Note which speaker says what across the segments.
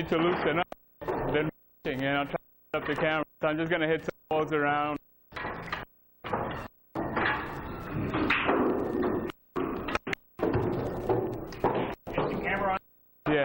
Speaker 1: to loosen up than matching, and I'll try to set up the camera. So I'm just going to hit some balls around.
Speaker 2: Is the camera on?
Speaker 1: Yeah.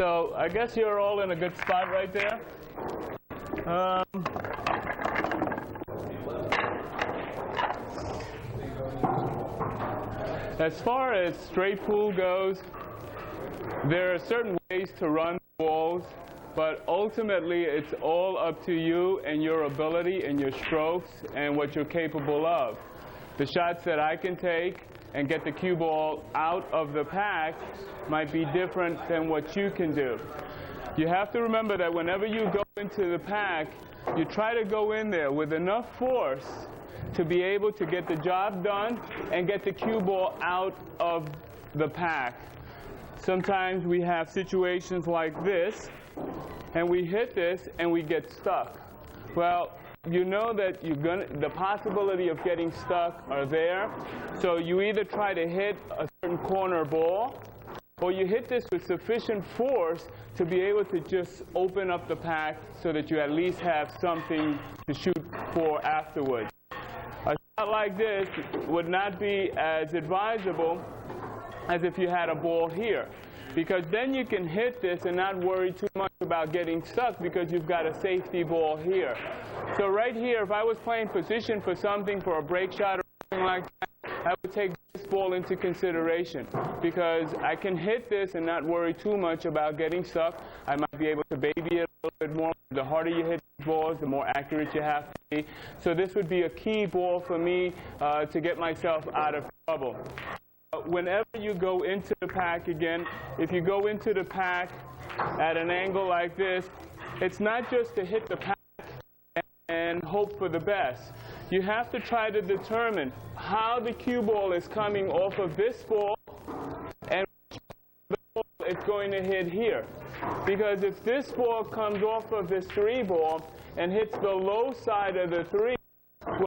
Speaker 1: So I guess you're all in a good spot right there. As far as straight pool goes, there are certain ways to run walls, but ultimately it's all up to you and your ability and your strokes and what you're capable of. The shots that I can take and get the cue ball out of the pack might be different than what you can do. You have to remember that whenever you go into the pack, you try to go in there with enough force to be able to get the job done and get the cue ball out of the pack. Sometimes we have situations like this, and we hit this and we get stuck. Well, you know that the possibility of getting stuck are there, so you either try to hit a certain corner ball, or you hit this with sufficient force to be able to just open up the pack so that you at least have something to shoot for afterwards. A shot like this would not be as advisable as if you had a ball here, because then you can hit this and not worry too much about getting stuck because you've got a safety ball here. So right here, if I was playing position for something, for a break shot or something like that, I would take this ball into consideration because I can hit this and not worry too much about getting stuck. I might be able to baby it a little bit more. The harder you hit these balls, the more accurate you have to be. So this would be a key ball for me to get myself out of trouble. Whenever you go into the pack again, if you go into the pack at an angle like this, it's not just to hit the pack and hope for the best. You have to try to determine how the cue ball is coming off of this ball and which ball it's going to hit here. Because if this ball comes off of this 3 ball and hits the low side of the 3, well,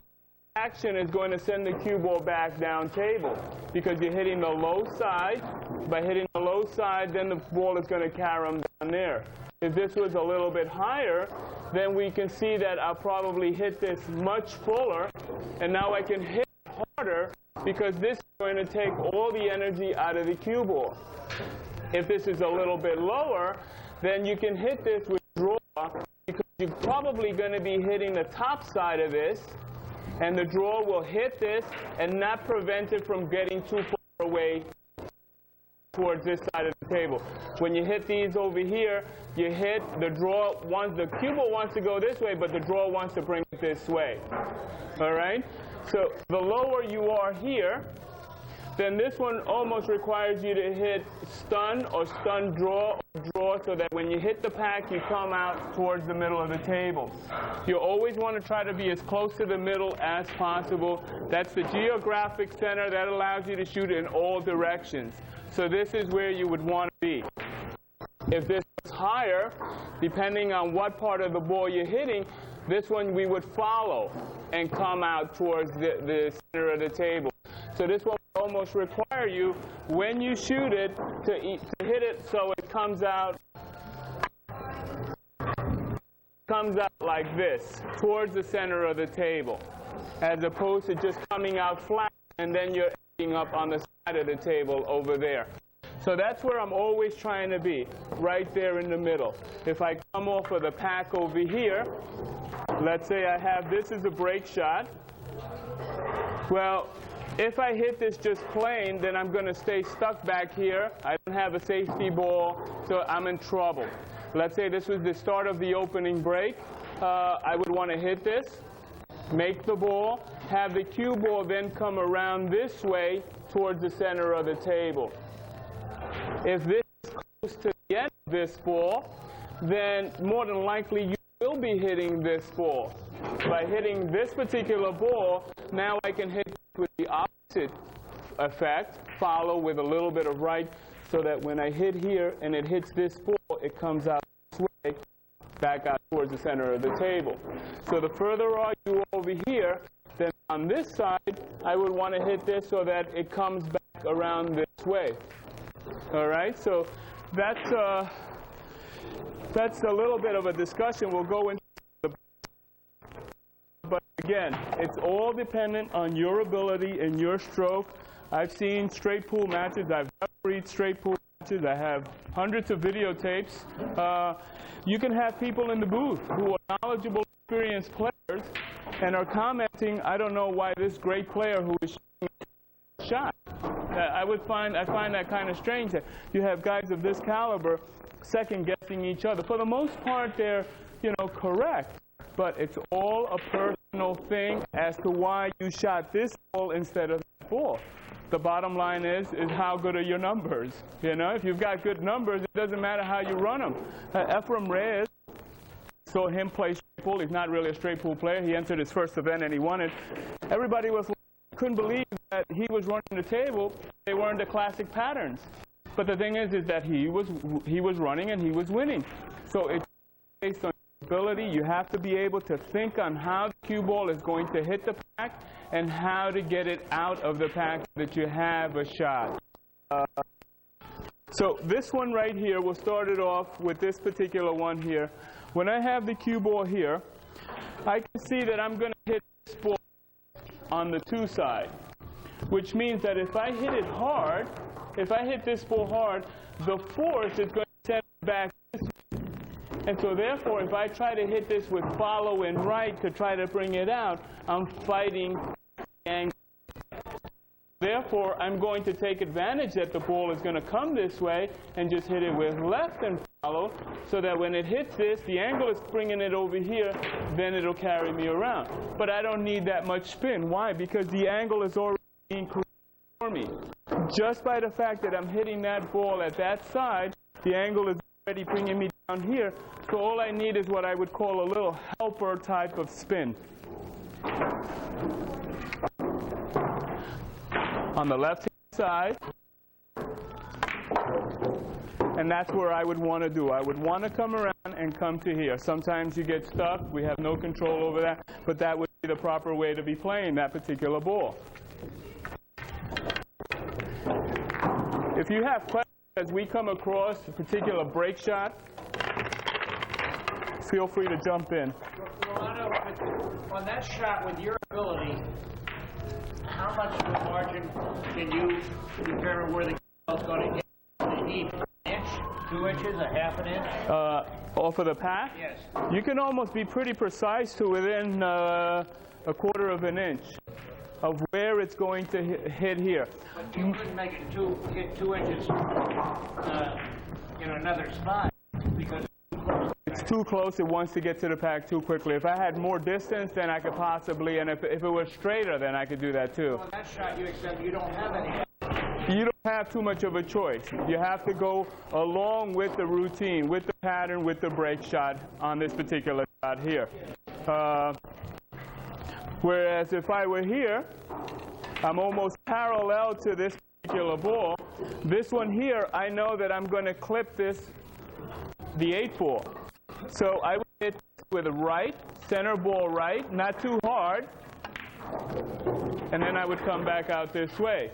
Speaker 1: action is going to send the cue ball back down table because you're hitting the low side. By hitting the low side, then the ball is going to carry them down there. If this was a little bit higher, then we can see that I'll probably hit this much fuller, and now I can hit harder because this is going to take all the energy out of the cue ball. If this is a little bit lower, then you can hit this with draw because you're probably going to be hitting the top side of this, and the draw will hit this and not prevent it from getting too far away towards this side of the table. When you hit these over here, you hit the draw. The cue ball wants to go this way, but the draw wants to bring it this way. All right? So the lower you are here, then this one almost requires you to hit stun or stun draw or draw so that when you hit the pack, you come out towards the middle of the table. You always want to try to be as close to the middle as possible. That's the geographic center that allows you to shoot in all directions. So this is where you would want to be. If this is higher, depending on what part of the ball you're hitting, this one we would follow and come out towards the center of the table. So this one will almost require you, when you shoot it, to hit it so it comes out like this, towards the center of the table, as opposed to just coming out flat and then you're ending up on the side of the table over there. So that's where I'm always trying to be, right there in the middle. If I come off of the pack over here, let's say I have this as a break shot. Well, if I hit this just plain, then I'm going to stay stuck back here. I don't have a safety ball, so I'm in trouble. Let's say this was the start of the opening break. I would want to hit this, make the ball, have the cue ball then come around this way towards the center of the table. If this is close to the end of this ball, then more than likely you will be hitting this ball. By hitting this particular ball, now I can hit with the opposite effect, follow with a little bit of right, so that when I hit here and it hits this ball, it comes out this way, back out towards the center of the table. So the further you are over here, then on this side, I would want to hit this so that it comes back around this way. All right, so that's a little bit of a discussion. We'll go into but again, it's all dependent on your ability and your stroke. I've seen straight pool matches. I've refereed straight pool matches. I have hundreds of videotapes. You can have people in the booth who are knowledgeable, experienced players and are commenting, I don't know why this great player who is shooting a shot. I find that kind of strange that you have guys of this caliber second-guessing each other. For the most part, they're, correct. But it's all a personal thing as to why you shot this ball instead of that ball. The bottom line is how good are your numbers? If you've got good numbers, it doesn't matter how you run them. Ephraim Reyes, saw him play pool. He's not really a straight pool player. He entered his first event and he won it. Everybody couldn't believe that he was running the table. They weren't the classic patterns. But the thing is that he was running and he was winning. So it's based on ability. You have to be able to think on how the cue ball is going to hit the pack and how to get it out of the pack so that you have a shot. So this one right here, we'll start it off with this particular one here. When I have the cue ball here, I can see that I'm going to hit this ball on the 2 side, which means that if I hit it hard, if I hit this ball hard, the force is going to send it back this way. And so therefore, if I try to hit this with follow and right to try to bring it out, I'm fighting the angle. Therefore, I'm going to take advantage that the ball is going to come this way and just hit it with left and follow, so that when it hits this, the angle is bringing it over here, then it'll carry me around. But I don't need that much spin. Why? Because the angle is already being created for me. Just by the fact that I'm hitting that ball at that side, the angle is already bringing me down here. So all I need is what I would call a little helper type of spin. On the left side, and that's where I would want to do. I would want to come around and come to here. Sometimes you get stuck. We have no control over that, but that would be the proper way to be playing that particular ball. If you have questions as we come across a particular break shot, feel free to jump in.
Speaker 2: Rolando, on that shot, with your ability, how much of a margin can you determine where the ball is going to hit? An inch, 2 inches, a half an inch?
Speaker 1: Off of the pack?
Speaker 2: Yes.
Speaker 1: You can almost be pretty precise to within a quarter of an inch of where it's going to hit here.
Speaker 2: But you couldn't make it hit 2 inches in another spot because
Speaker 1: it's too close. It wants to get to the pack too quickly. If I had more distance, then I could possibly, and if it was straighter, then I could do that too.
Speaker 2: on that shot you don't have any.
Speaker 1: You don't have too much of a choice. You have to go along with the routine, with the pattern, with the break shot on this particular shot here. Whereas if I were here, I'm almost parallel to this particular ball. This one here, I know that I'm going to clip this, the 8 ball. So I would hit with a right, center ball right, not too hard, and then I would come back out this way.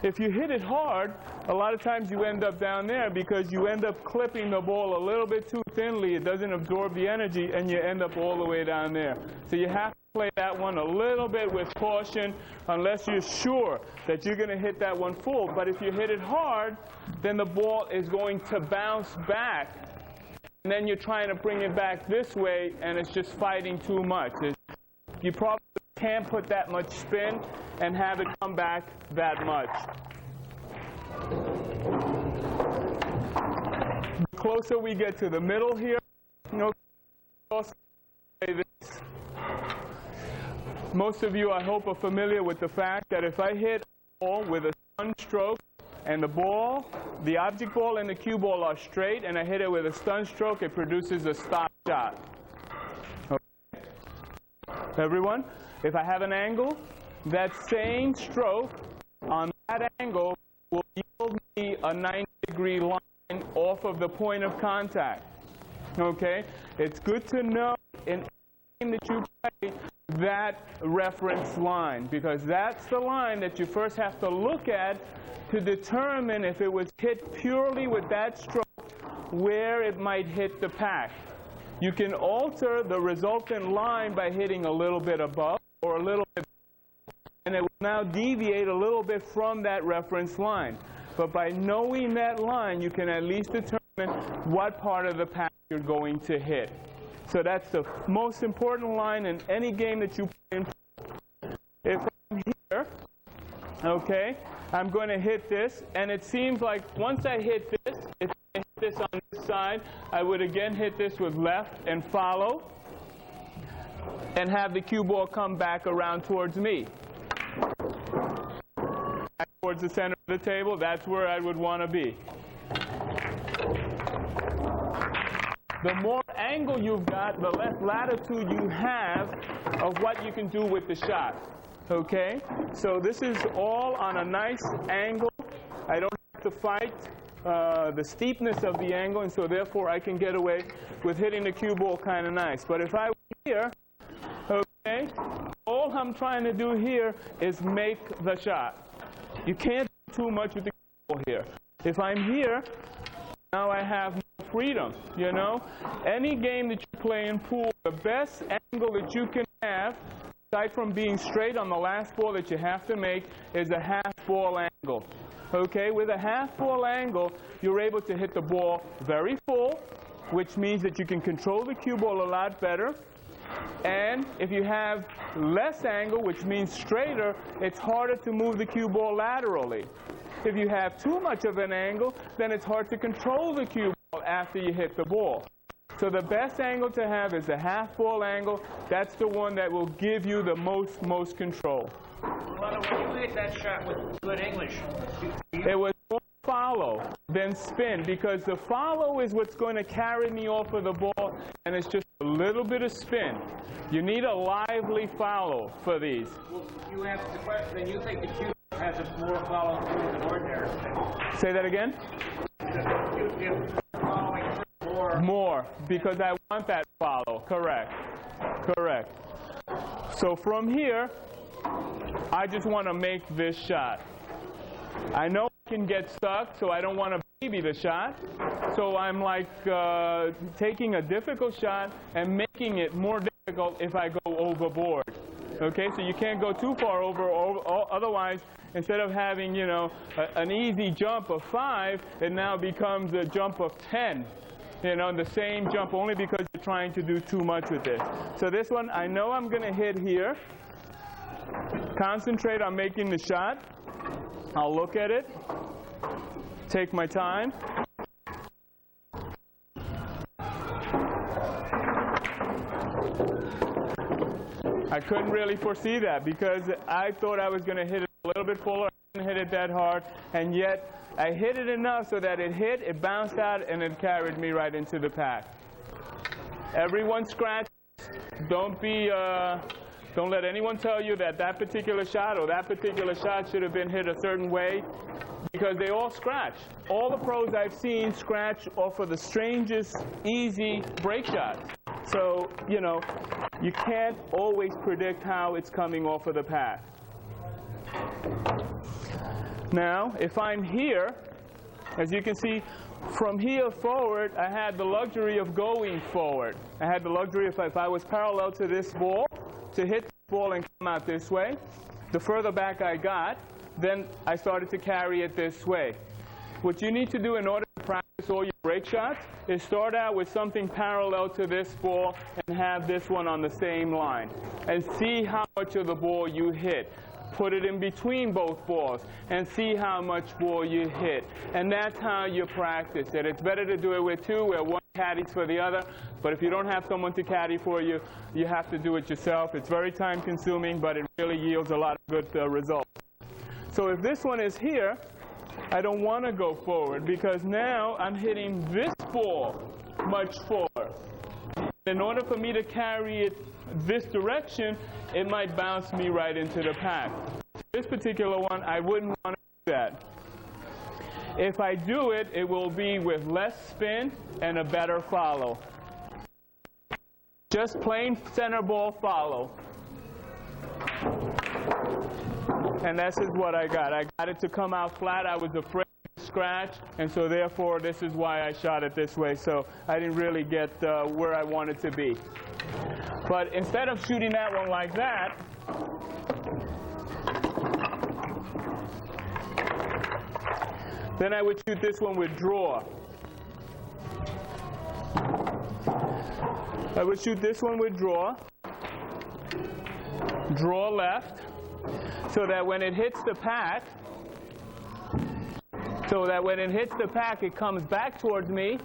Speaker 1: If you hit it hard, a lot of times you end up down there because you end up clipping the ball a little bit too thinly. It doesn't absorb the energy, and you end up all the way down there. So you have to play that one a little bit with caution unless you're sure that you're going to hit that one full. But if you hit it hard, then the ball is going to bounce back. And then you're trying to bring it back this way, and it's just fighting too much. You probably can't put that much spin and have it come back that much. The closer we get to the middle here, also say this. Most of you, I hope, are familiar with the fact that if I hit a ball with a stun stroke and the ball, the object ball and the cue ball are straight, and I hit it with a stun stroke, it produces a stop shot. Okay. Everyone? If I have an angle, that same stroke on that angle will yield me a 90-degree line off of the point of contact. Okay? It's good to know in anything that you play that reference line, because that's the line that you first have to look at to determine if it was hit purely with that stroke, where it might hit the pack. You can alter the resultant line by hitting a little bit above or a little bit, and it will now deviate a little bit from that reference line. But by knowing that line, you can at least determine what part of the pack you're going to hit. So that's the most important line in any game that you play. If I'm here, okay, I'm going to hit this, and it seems like once I hit this, if I hit this on this side, I would again hit this with left and follow, and have the cue ball come back around towards me. Back towards the center of the table, that's where I would want to be. The more angle you've got, the less latitude you have of what you can do with the shot. Okay? So this is all on a nice angle. I don't have to fight the steepness of the angle, and so therefore I can get away with hitting the cue ball kind of nice. But if I were here, okay, all I'm trying to do here is make the shot. You can't do too much with the cue ball here. If I'm here, now I have more freedom, you know. Any game that you play in pool, the best angle that you can have, aside from being straight on the last ball that you have to make, is a half ball angle. Okay, with a half ball angle, you're able to hit the ball very full, which means that you can control the cue ball a lot better. And if you have less angle, which means straighter, it's harder to move the cue ball laterally. If you have too much of an angle, then it's hard to control the cue ball after you hit the ball. So the best angle to have is a half ball angle. That's the one that will give you the most control.
Speaker 2: Rolando, when you hit that shot with good English,
Speaker 1: it was more follow than spin, because the follow is what's going to carry me off of the ball, and it's just a little bit of spin. You need a lively follow for these.
Speaker 2: well, you asked the question, then you think the cue has a more follow through than ordinary.
Speaker 1: Say that again?
Speaker 2: The cue is following through
Speaker 1: More, because I want that follow. Correct. Correct. So from here, I just want to make this shot. I know I can get stuck, so I don't want to baby the shot. So I'm like taking a difficult shot and making it more difficult if I go overboard. Okay, so you can't go too far over, otherwise, instead of having, you know, an easy jump of 5, it now becomes a jump of 10. You know, the same jump, only because you're trying to do too much with this. So this one, I know I'm going to hit here. Concentrate on making the shot. I'll look at it. Take my time. I couldn't really foresee that, because I thought I was going to hit it a little bit fuller. I didn't hit it that hard, and yet I hit it enough so that it hit, it bounced out, and it carried me right into the pack. Everyone scratch. Don't let anyone tell you that that particular shot or that particular shot should have been hit a certain way, because they all scratch. All the pros I've seen scratch off of the strangest, easy break shots. So, you know, you can't always predict how it's coming off of the path. Now, if I'm here, as you can see, from here forward, I had the luxury of going forward. I had the luxury, if I was parallel to this ball, to hit the ball and come out this way. The further back I got, then I started to carry it this way. What you need to do in order to practice all your break shots is start out with something parallel to this ball and have this one on the same line. And see how much of the ball you hit. Put it in between both balls and see how much ball you hit. And that's how you practice it. It's better to do it with two, where one caddies for the other. But if you don't have someone to caddy for you, you have to do it yourself. It's very time consuming, but it really yields a lot of good results. So if this one is here, I don't want to go forward, because now I'm hitting this ball much forward. In order for me to carry it this direction, it might bounce me right into the pack. This particular one, I wouldn't want to do that. If I do it, it will be with less spin and a better follow. Just plain center ball follow. And this is what I got. I got it to come out flat. I was afraid to scratch, and so therefore this is why I shot it this way. So I didn't really get where I wanted to be. But instead of shooting that one like that, then I would shoot this one with draw. I would shoot this one with draw. Draw left, so that when it hits the pack, it comes back towards me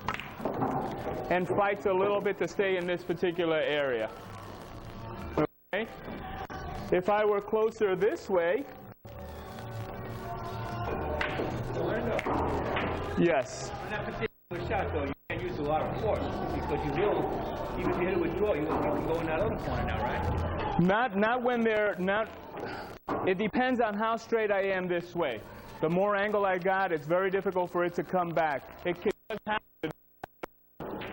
Speaker 1: and fights a little bit to stay in this particular area. Okay? If I were closer this way,
Speaker 2: Rolando,
Speaker 1: yes.
Speaker 2: on that particular shot, though,
Speaker 3: use a lot of force because you will, even if you hit it with draw, you can go in that other corner now, right?
Speaker 1: Not when they're not. It depends on how straight I am this way. The more angle I got, it's very difficult for it to come back. It can happen,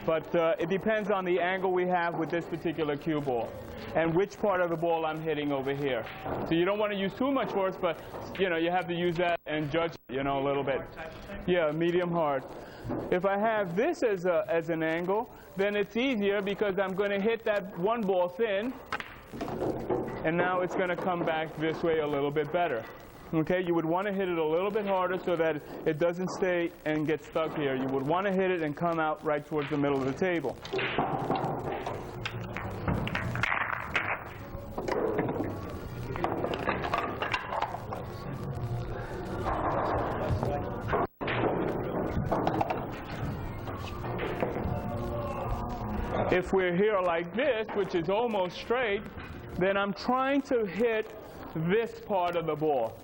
Speaker 1: but it depends on the angle we have with this particular cue ball and which part of the ball I'm hitting over here. So you don't want to use too much force, but you have to use that and judge it, a little bit. Yeah, medium hard. If I have this as an angle, then it's easier because I'm going to hit that one ball thin, and now it's going to come back this way a little bit better. Okay, you would want to hit it a little bit harder so that it doesn't stay and get stuck here. You would want to hit it and come out right towards the middle of the table. If we're here like this, which is almost straight, then I'm trying to hit this part of the ball.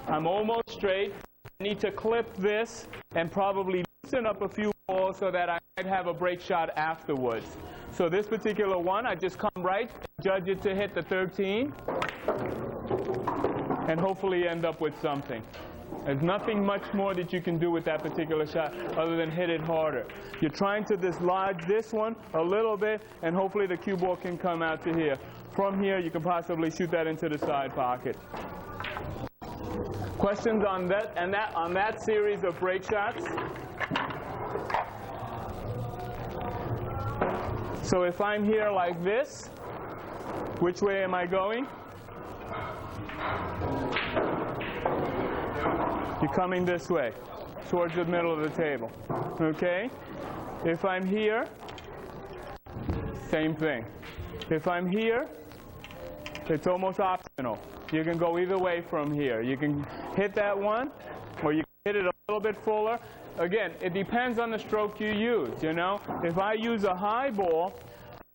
Speaker 1: I'm almost straight. I need to clip this and probably loosen up a few balls so that I might have a break shot afterwards. So this particular one, I just come right, judge it to hit the 13, and hopefully end up with something. There's nothing much more that you can do with that particular shot other than hit it harder. You're trying to dislodge this one a little bit, and hopefully the cue ball can come out to here. From here, you can possibly shoot that into the side pocket. Questions on that on that series of break shots? So if I'm here like this, which way am I going? You're coming this way, towards the middle of the table. Okay? If I'm here, same thing. If I'm here, it's almost optional. You can go either way from here. You can hit that one, or you can hit it a little bit fuller. Again, it depends on the stroke you use, If I use a high ball,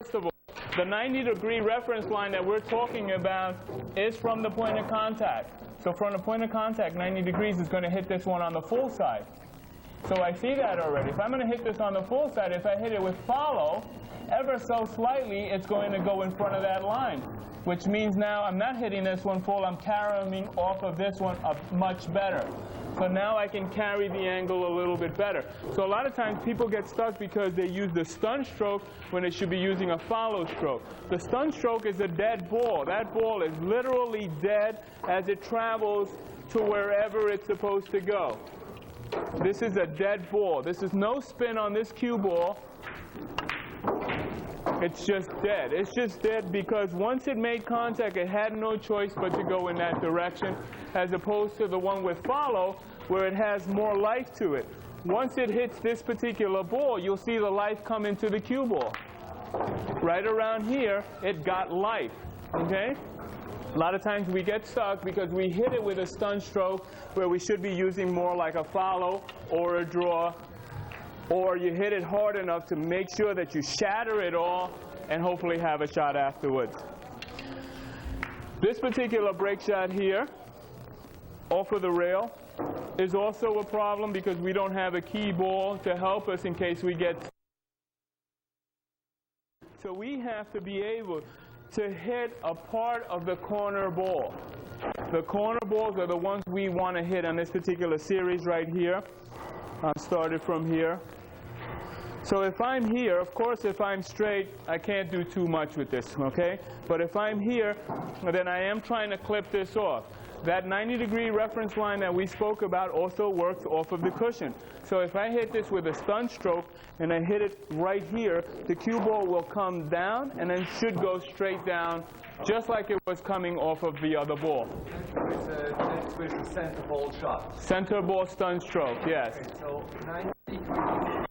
Speaker 1: first of all, the 90-degree reference line that we're talking about is from the point of contact. So from the point of contact, 90 degrees is going to hit this one on the full side. So I see that already. If I'm going to hit this on the full side, if I hit it with follow, ever so slightly, it's going to go in front of that line, which means now I'm not hitting this one full. I'm carrying off of this one up much better. So now I can carry the angle a little bit better. So a lot of times people get stuck because they use the stun stroke when they should be using a follow stroke. The stun stroke is a dead ball. That ball is literally dead as it travels to wherever it's supposed to go. This is a dead ball. This is no spin on this cue ball. It's just dead. It's just dead because once it made contact, it had no choice but to go in that direction, as opposed to the one with follow, where it has more life to it. Once it hits this particular ball, you'll see the life come into the cue ball. Right around here, it got life. Okay? A lot of times we get stuck because we hit it with a stun stroke where we should be using more like a follow or a draw, or you hit it hard enough to make sure that you shatter it all and hopefully have a shot afterwards. This particular break shot here, off of the rail, is also a problem because we don't have a key ball to help us in case we get. So we have to be able to hit a part of the corner ball. The corner balls are the ones we want to hit on this particular series right here. I started from here. So if I'm here, of course, if I'm straight, I can't do too much with this, okay? But if I'm here, then I am trying to clip this off. That 90-degree reference line that we spoke about also works off of the cushion. So if I hit this with a stun stroke and I hit it right here, the cue ball will come down and then should go straight down, just like it was coming off of the other ball.
Speaker 4: It's a center ball shot.
Speaker 1: Center ball stun stroke, yes.
Speaker 4: Okay, so 90 degrees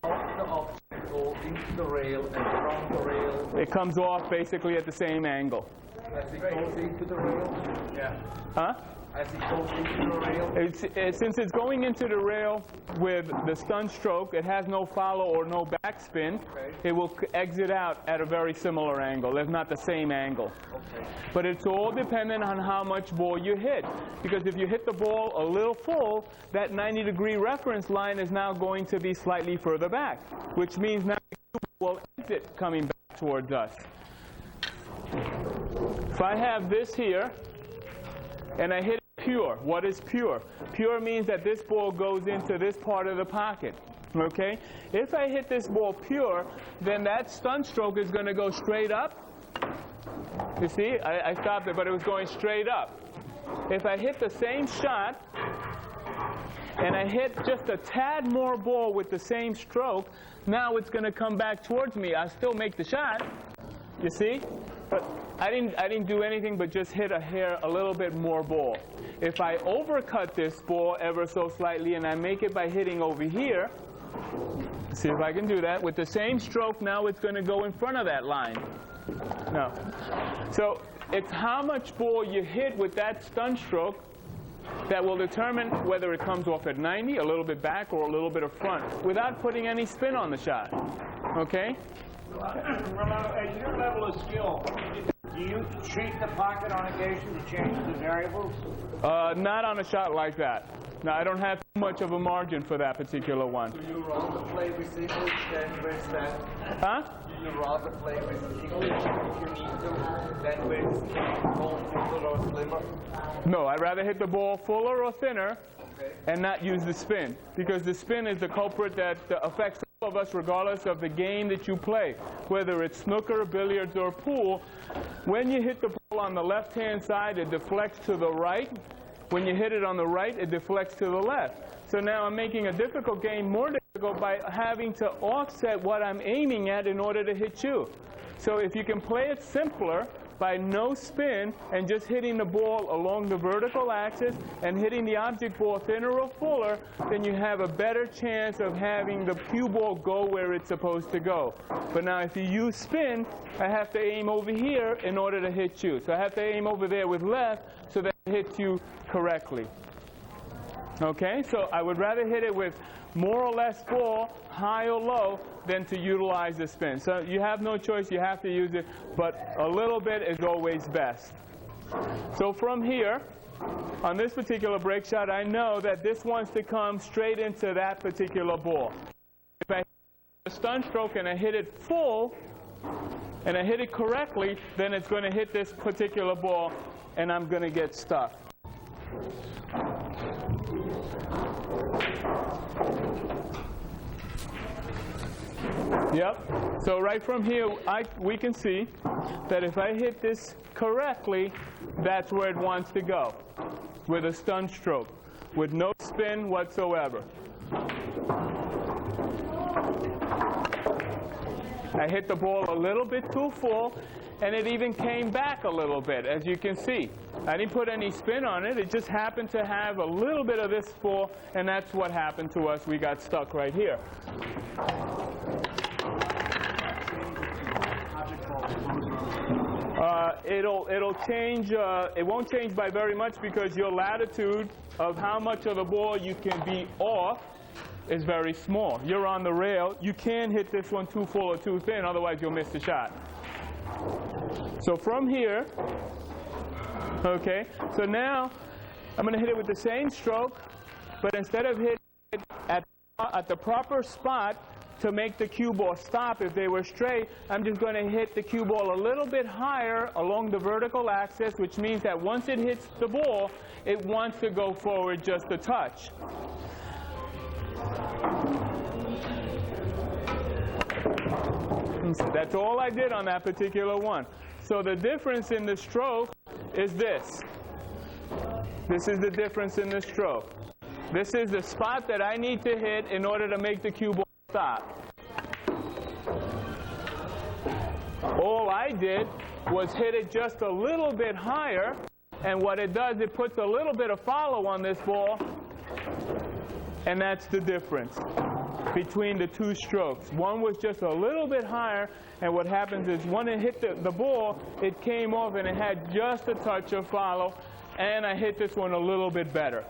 Speaker 4: off the obstacle into the rail and from the rail.
Speaker 1: It comes off basically at the same angle.
Speaker 4: As it goes into the rail?
Speaker 2: Yeah.
Speaker 1: Huh?
Speaker 4: as it goes into the rail?
Speaker 1: Since it's going into the rail with the stun stroke, it has no follow or no backspin.
Speaker 4: Okay.
Speaker 1: It will exit out at a very similar angle, if not the same angle.
Speaker 4: Okay.
Speaker 1: But it's all dependent on how much ball you hit. Because if you hit the ball a little full, that 90-degree reference line is now going to be slightly further back, which means now the cue will exit coming back towards us. If I have this here, and I hit it pure, what is pure? Pure means that this ball goes into this part of the pocket. Okay? If I hit this ball pure, then that stun stroke is going to go straight up. You see, I stopped it, but it was going straight up. If I hit the same shot, and I hit just a tad more ball with the same stroke, now it's going to come back towards me. I'll still make the shot, you see? But I didn't do anything but just hit a little bit more ball. If I overcut this ball ever so slightly and I make it by hitting over here, see if I can do that. With the same stroke, now it's going to go in front of that line. No. So it's how much ball you hit with that stun stroke that will determine whether it comes off at 90, a little bit back, or a little bit of front, without putting any spin on the shot. Okay?
Speaker 2: Rolando, at your level of skill, do you treat the pocket on occasion to change the variables?
Speaker 1: Not on a shot like that. No, I don't have too much of a margin for that particular one.
Speaker 4: Do you rather play with English than with that?
Speaker 1: Huh?
Speaker 4: Do you rather play with English if you need to than with ball fuller or slimmer?
Speaker 1: No, I'd rather hit the ball fuller or thinner and not use the spin, because the spin is the culprit that affects all of us regardless of the game that you play, whether it's snooker, billiards, or pool. When you hit the ball on the left-hand side, it deflects to the right. When you hit it on the right, it deflects to the left. So now I'm making a difficult game more difficult by having to offset what I'm aiming at in order to hit you. So if you can play it simpler by no spin and just hitting the ball along the vertical axis and hitting the object ball thinner or fuller, then you have a better chance of having the cue ball go where it's supposed to go. But now if you use spin, I have to aim over here in order to hit you. So I have to aim over there with left so that it hits you correctly. Okay, so I would rather hit it with more or less ball, high or low, than to utilize the spin. So you have no choice, you have to use it, but a little bit is always best. So from here, on this particular break shot, I know that this wants to come straight into that particular ball. If I hit a stun stroke and I hit it full, and I hit it correctly, then it's going to hit this particular ball, and I'm going to get stuck. Yep. So right from here, we can see that if I hit this correctly, that's where it wants to go, with a stun stroke, with no spin whatsoever. I hit the ball a little bit too full, and it even came back a little bit, as you can see. I didn't put any spin on it. It just happened to have a little bit of this ball, and that's what happened to us. We got stuck right here. It'll change. It won't change by very much because your latitude of how much of the ball you can be off is very small. You're on the rail. You can't hit this one too full or too thin, otherwise you'll miss the shot. So from here, okay, so now I'm going to hit it with the same stroke, but instead of hitting it at the proper spot to make the cue ball stop if they were straight, I'm just going to hit the cue ball a little bit higher along the vertical axis, which means that once it hits the ball, it wants to go forward just a touch. That's all I did on that particular one. So the difference in the stroke is this. This is the difference in the stroke. This is the spot that I need to hit in order to make the cue ball stop. All I did was hit it just a little bit higher, and what it does, it puts a little bit of follow on this ball, and that's the difference between the two strokes. One was just a little bit higher, and what happens is when it hit the ball, it came off and it had just a touch of follow, and I hit this one a little bit better.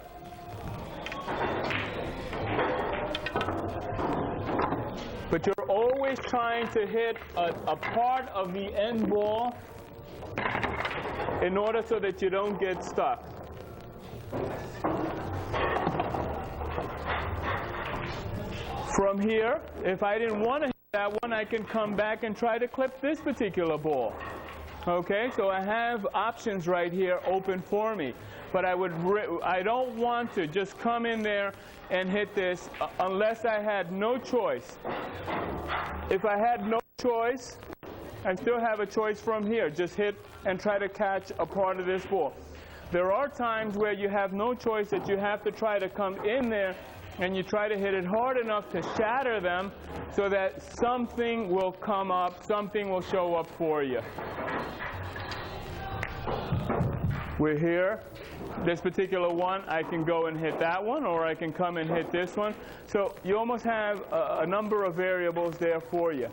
Speaker 1: But you're always trying to hit a part of the end ball in order so that you don't get stuck. From here, if I didn't want to hit that one, I can come back and try to clip this particular ball. Okay, so I have options right here open for me. But I don't want to just come in there and hit this unless I had no choice. If I had no choice, I still have a choice from here. Just hit and try to catch a part of this ball. There are times where you have no choice, that you have to try to come in there and you try to hit it hard enough to shatter them so that something will come up, something will show up for you. We're here. This particular one, I can go and hit that one, or I can come and hit this one. So you almost have a number of variables there for you.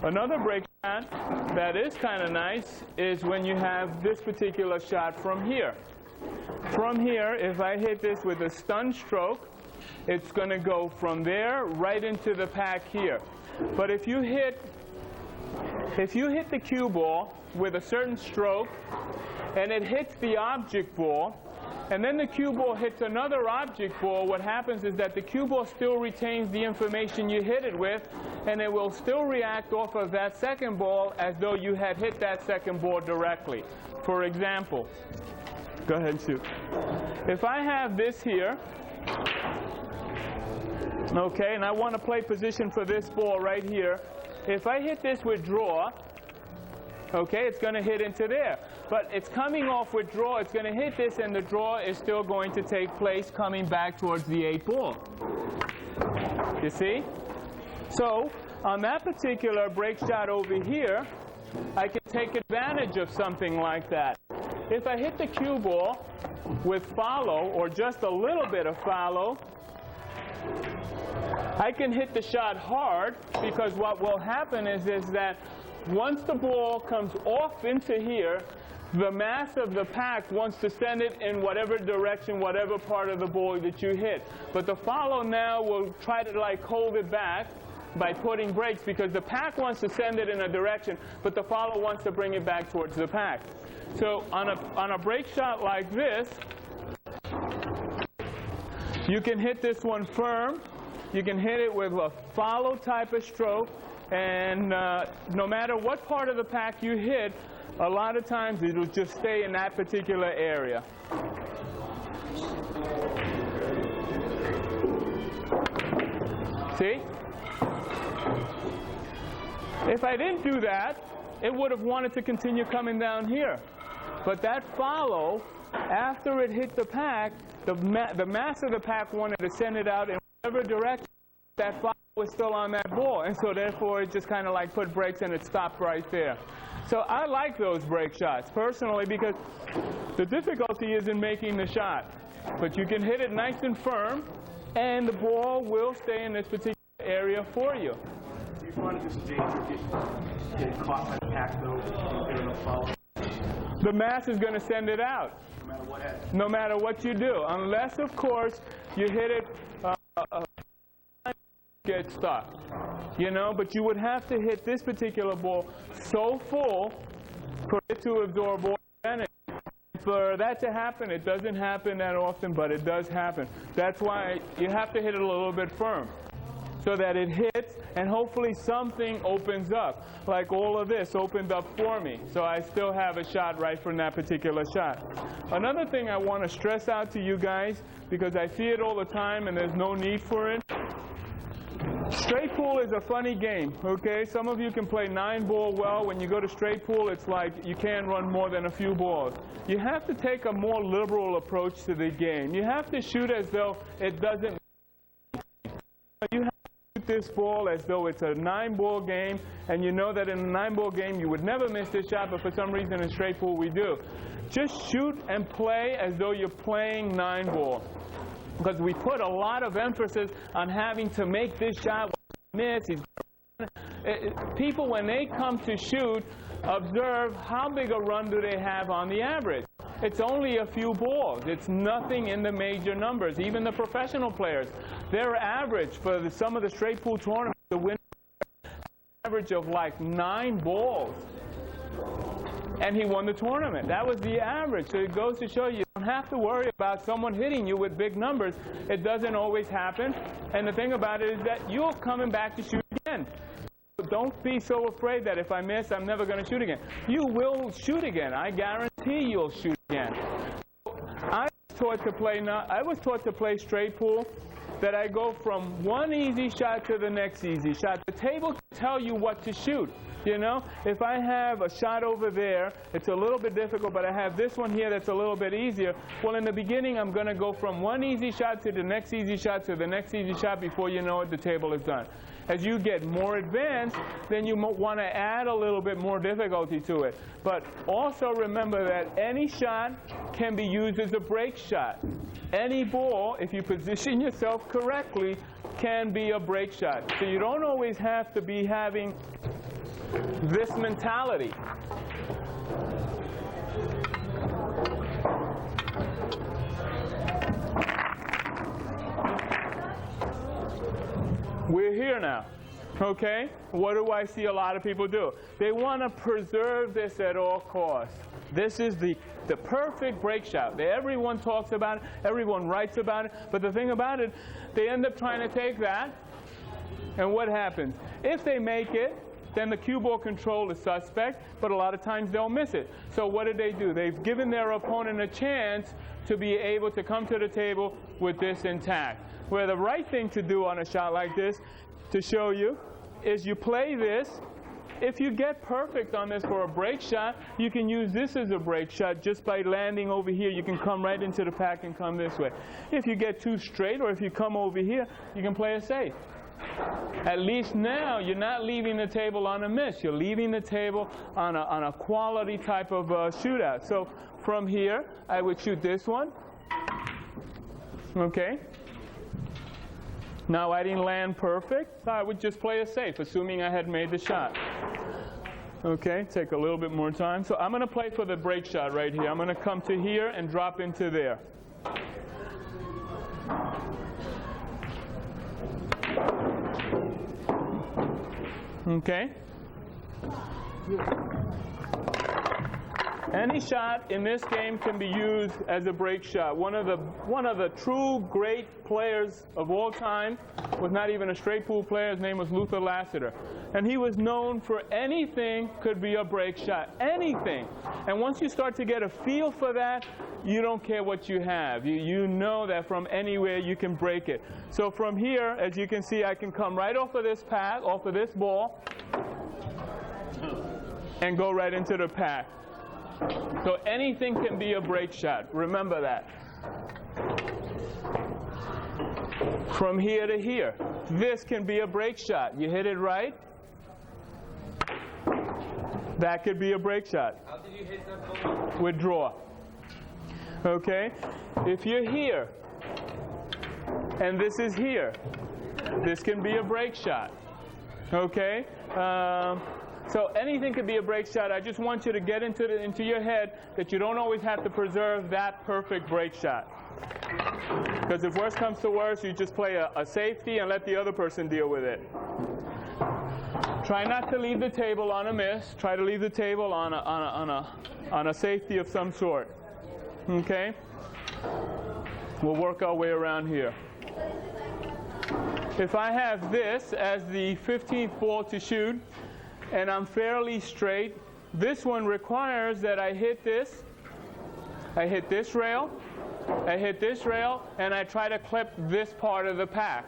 Speaker 1: Another break shot that is kind of nice is when you have this particular shot from here. From here, if I hit this with a stun stroke, it's going to go from there right into the pack here. But if you hit the cue ball with a certain stroke, and it hits the object ball, and then the cue ball hits another object ball, what happens is that the cue ball still retains the information you hit it with, and it will still react off of that second ball as though you had hit that second ball directly. For example, go ahead and shoot. If I have this here, okay, and I want to play position for this ball right here, if I hit this with draw, okay, it's going to hit into there. But it's coming off with draw, it's going to hit this, and the draw is still going to take place coming back towards the 8 ball. You see? So, on that particular break shot over here, I can take advantage of something like that. If I hit the cue ball with follow, or just a little bit of follow, I can hit the shot hard, because what will happen is that once the ball comes off into here, the mass of the pack wants to send it in whatever direction, whatever part of the ball that you hit. But the follow now will try to like hold it back by putting brakes, because the pack wants to send it in a direction, but the follow wants to bring it back towards the pack. So on a break shot like this, you can hit this one firm. You can hit it with a follow type of stroke, and no matter what part of the pack you hit, a lot of times it will just stay in that particular area. See? If I didn't do that, it would have wanted to continue coming down here. But that follow, after it hit the pack, the mass of the pack wanted to send it out in whatever direction. That follow was still on that ball, and so therefore it just kind of like put brakes and it stopped right there. So I like those break shots personally, because the difficulty is in making the shot. But you can hit it nice and firm, and the ball will stay in this particular area for you.
Speaker 5: Do you find this danger getting caught by the pack though, getting a foul?
Speaker 1: The mass is going to send it out.
Speaker 5: No matter what happens.
Speaker 1: No matter what you do, unless of course you hit it. Get stuck, you know, but you would have to hit this particular ball so full for it to absorb all energy. For that to happen, it doesn't happen that often, but it does happen. That's why you have to hit it a little bit firm so that it hits and hopefully something opens up, like all of this opened up for me. So I still have a shot right from that particular shot. Another thing I want to stress out to you guys, because I see it all the time and there's no need for it. Straight pool is a funny game, okay? Some of you can play 9-ball well. When you go to straight pool, it's like you can't run more than a few balls. You have to take a more liberal approach to the game. You have to shoot as though it doesn't. You have to shoot this ball as though it's a 9-ball game, and you know that in a 9-ball game you would never miss this shot, but for some reason in straight pool we do. Just shoot and play as though you're playing 9-ball. Because we put a lot of emphasis on having to make this shot miss. People, when they come to shoot, observe how big a run do they have on the average. it's only a few balls. It's nothing in the major numbers. Even the professional players, their average for some of the straight pool tournaments, the winner average of like 9 balls. And he won the tournament. That was the average. So it goes to show you don't have to worry about someone hitting you with big numbers. It doesn't always happen. And the thing about it is that you're coming back to shoot again. So don't be so afraid that if I miss, I'm never going to shoot again. You will shoot again. I guarantee you'll shoot again. I was taught to play straight pool, that I go from one easy shot to the next easy shot. The table can tell you what to shoot. You know, if I have a shot over there, it's a little bit difficult, but I have this one here that's a little bit easier. Well, in the beginning, I'm going to go from one easy shot to the next easy shot to the next easy shot. Before you know it, the table is done. As you get more advanced, then you want to add a little bit more difficulty to it. But also remember that any shot can be used as a break shot. Any ball, if you position yourself correctly, can be a break shot. So you don't always have to be having this mentality. We're here now, okay? What do I see a lot of people do? They want to preserve this at all costs. This is the perfect break shot. Everyone talks about it, everyone writes about it, but the thing about it, they end up trying to take that, and what happens? If they make it, then the cue ball control is suspect, but a lot of times they'll miss it. So what do? They've given their opponent a chance to be able to come to the table with this intact. Where the right thing to do on a shot like this, to show you, is you play this. If you get perfect on this for a break shot, you can use this as a break shot just by landing over here. You can come right into the pack and come this way. If you get too straight, or if you come over here, you can play a safe. At least now you're not leaving the table on a miss. You're leaving the table on a quality type of shootout. So from here, I would shoot this one. Okay. Now I didn't land perfect. I would just play a safe, assuming I had made the shot. Okay, take a little bit more time. So I'm going to play for the break shot right here. I'm going to come to here and drop into there. Okay. Any shot in this game can be used as a break shot. One of the true great players of all time was not even a straight pool player. His name was Luther Lassiter. And he was known for anything could be a break shot. Anything. And once you start to get a feel for that, you don't care what you have. You know that from anywhere you can break it. So from here, as you can see, I can come right off of this pack, off of this ball, and go right into the pack. So anything can be a break shot. Remember that. From here to here, this can be a break shot. You hit it right, that could be a break shot.
Speaker 3: How did you hit that ball?
Speaker 1: With draw. Okay? If you're here, and this is here, this can be a break shot. Okay? So anything could be a break shot. I just want you to get into your head that you don't always have to preserve that perfect break shot. Because if worse comes to worse, you just play a safety and let the other person deal with it. Try not to leave the table on a miss. Try to leave the table on a safety of some sort. Okay? We'll work our way around here. If I have this as the 15th ball to shoot, and I'm fairly straight, this one requires that I hit this rail, I hit this rail, and I try to clip this part of the pack.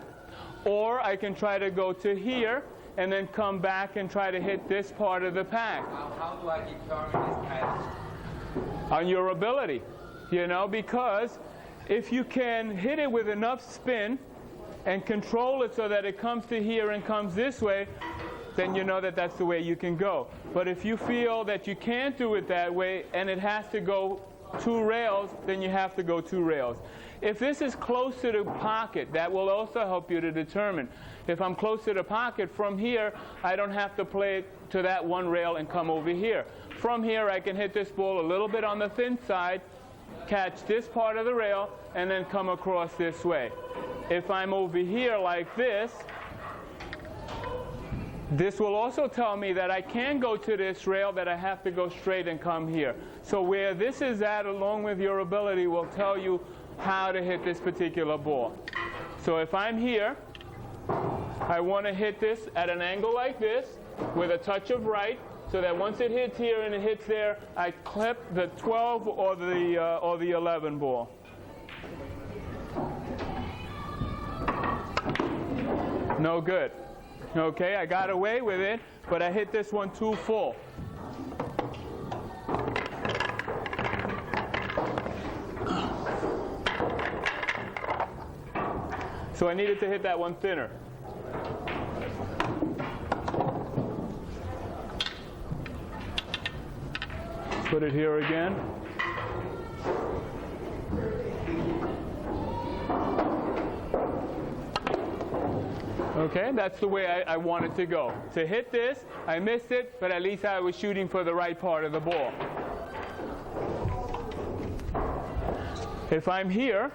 Speaker 1: Or I can try to go to here, and then come back and try to hit this part of the pack.
Speaker 3: How do I determine this pattern?
Speaker 1: On your ability, you know, because if you can hit it with enough spin and control it so that it comes to here and comes this way, then you know that that's the way you can go. But if you feel that you can't do it that way and it has to go 2 rails, then you have to go 2 rails. If this is close to the pocket, that will also help you to determine. If I'm close to the pocket, from here, I don't have to play it to that 1 rail and come over here. From here, I can hit this ball a little bit on the thin side, catch this part of the rail and then come across this way. If I'm over here like this, this will also tell me that I can go to this rail, that I have to go straight and come here. So where this is at, along with your ability, will tell you how to hit this particular ball. So if I'm here, I want to hit this at an angle like this with a touch of right, so that once it hits here and it hits there, I clip the 12 or the 11 ball. No good. Okay, I got away with it, but I hit this one too full. So I needed to hit that one thinner. Put it here again. Okay, that's the way I want it to go. To hit this, I missed it, but at least I was shooting for the right part of the ball. If I'm here,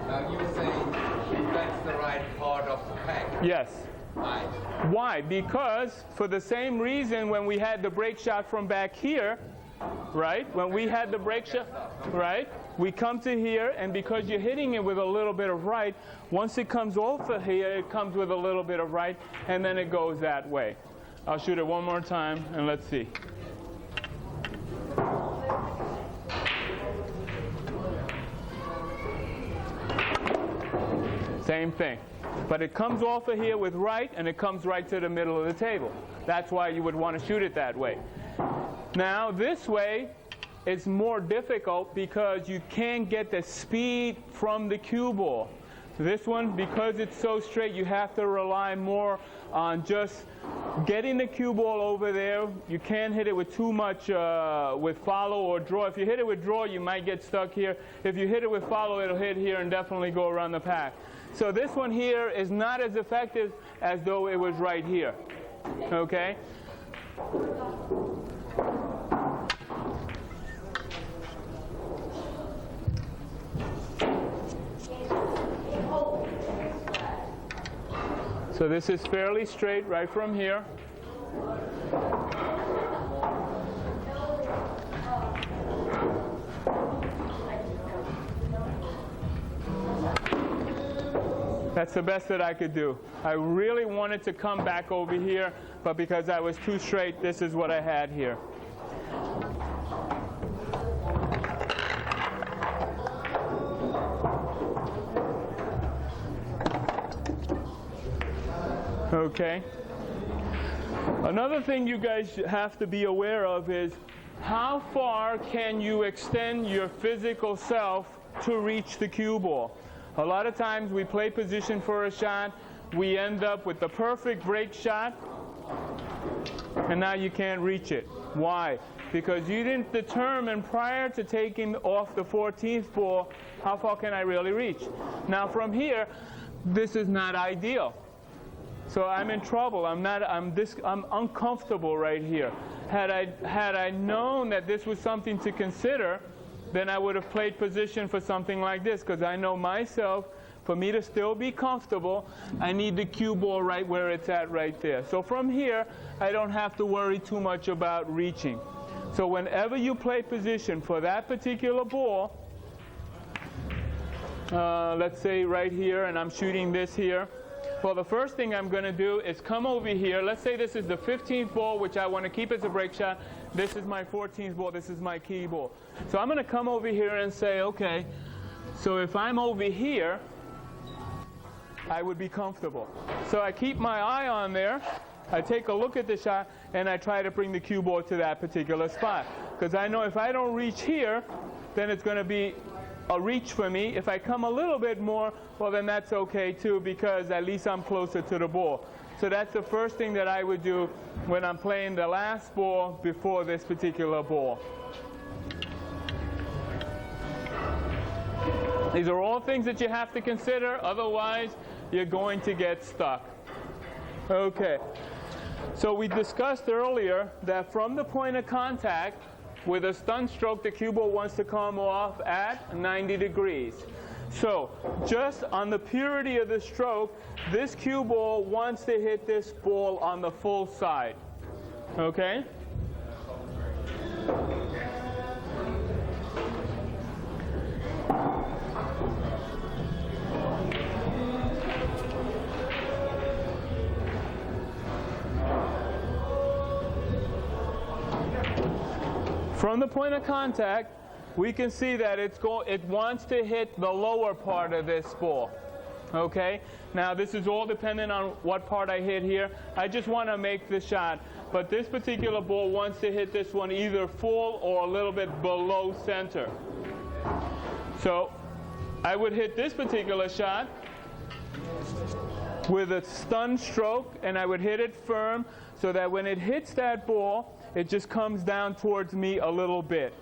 Speaker 4: Now you were saying that's the right part of the pack.
Speaker 1: yes.
Speaker 4: Why?
Speaker 1: Why? Because for the same reason when we had the break shot from back here, right? When we had the break shot, right? We come to here, and because you're hitting it with a little bit of right, once it comes off of here, it comes with a little bit of right, and then it goes that way. I'll shoot it one more time, and let's see. Same thing. But it comes off of here with right, and it comes right to the middle of the table. That's why you would want to shoot it that way. Now, this way, it's more difficult because you can't get the speed from the cue ball. This one, because it's so straight, you have to rely more on just getting the cue ball over there. You can't hit it with too much with follow or draw. If you hit it with draw, you might get stuck here. If you hit it with follow, it'll hit here and definitely go around the pack. So this one here is not as effective as though it was right here. Okay? So this is fairly straight right from here. That's the best that I could do. I really wanted to come back over here, but because I was too straight, this is what I had here. Okay. Another thing you guys have to be aware of is how far can you extend your physical self to reach the cue ball? A lot of times we play position for a shot, we end up with the perfect break shot, and now you can't reach it. Why? Because you didn't determine prior to taking off the 14th ball, how far can I really reach? Now from here, this is not ideal. So I'm in trouble. I'm uncomfortable right here. Had I known that this was something to consider, then I would have played position for something like this, because I know myself, for me to still be comfortable, I need the cue ball right where it's at right there. So from here, I don't have to worry too much about reaching. So whenever you play position for that particular ball, let's say right here, and I'm shooting this here, well, the first thing I'm going to do is come over here. Let's say this is the 15th ball, which I want to keep as a break shot. This is my 14th ball. This is my key ball. So I'm going to come over here and say, okay, so if I'm over here, I would be comfortable. So I keep my eye on there. I take a look at the shot, and I try to bring the cue ball to that particular spot. Because I know if I don't reach here, then it's going to be a reach for me. If I come a little bit more, well, then that's okay too, because at least I'm closer to the ball. So that's the first thing that I would do when I'm playing the last ball before this particular ball. These are all things that you have to consider, otherwise you're going to get stuck. Okay, so we discussed earlier that from the point of contact, with a stun stroke, the cue ball wants to come off at 90 degrees. So just on the purity of the stroke, this cue ball wants to hit this ball on the full side. Okay? From the point of contact, we can see that it wants to hit the lower part of this ball. Okay? Now this is all dependent on what part I hit here. I just want to make the shot. But this particular ball wants to hit this one either full or a little bit below center. So I would hit this particular shot with a stun stroke, and I would hit it firm so that when it hits that ball, it just comes down towards me a little bit.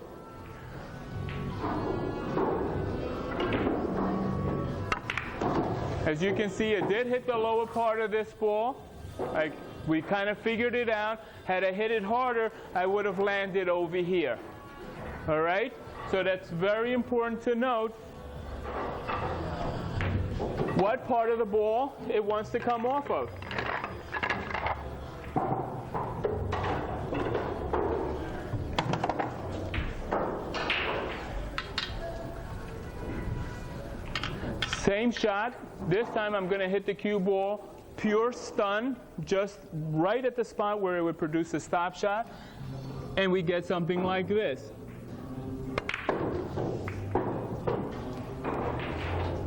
Speaker 1: As you can see, it did hit the lower part of this ball. We kind of figured it out. Had I hit it harder, I would have landed over here. All right? So that's very important to note what part of the ball it wants to come off of. Same shot. This time I'm going to hit the cue ball pure stun, just right at the spot where it would produce a stop shot, and we get something like this.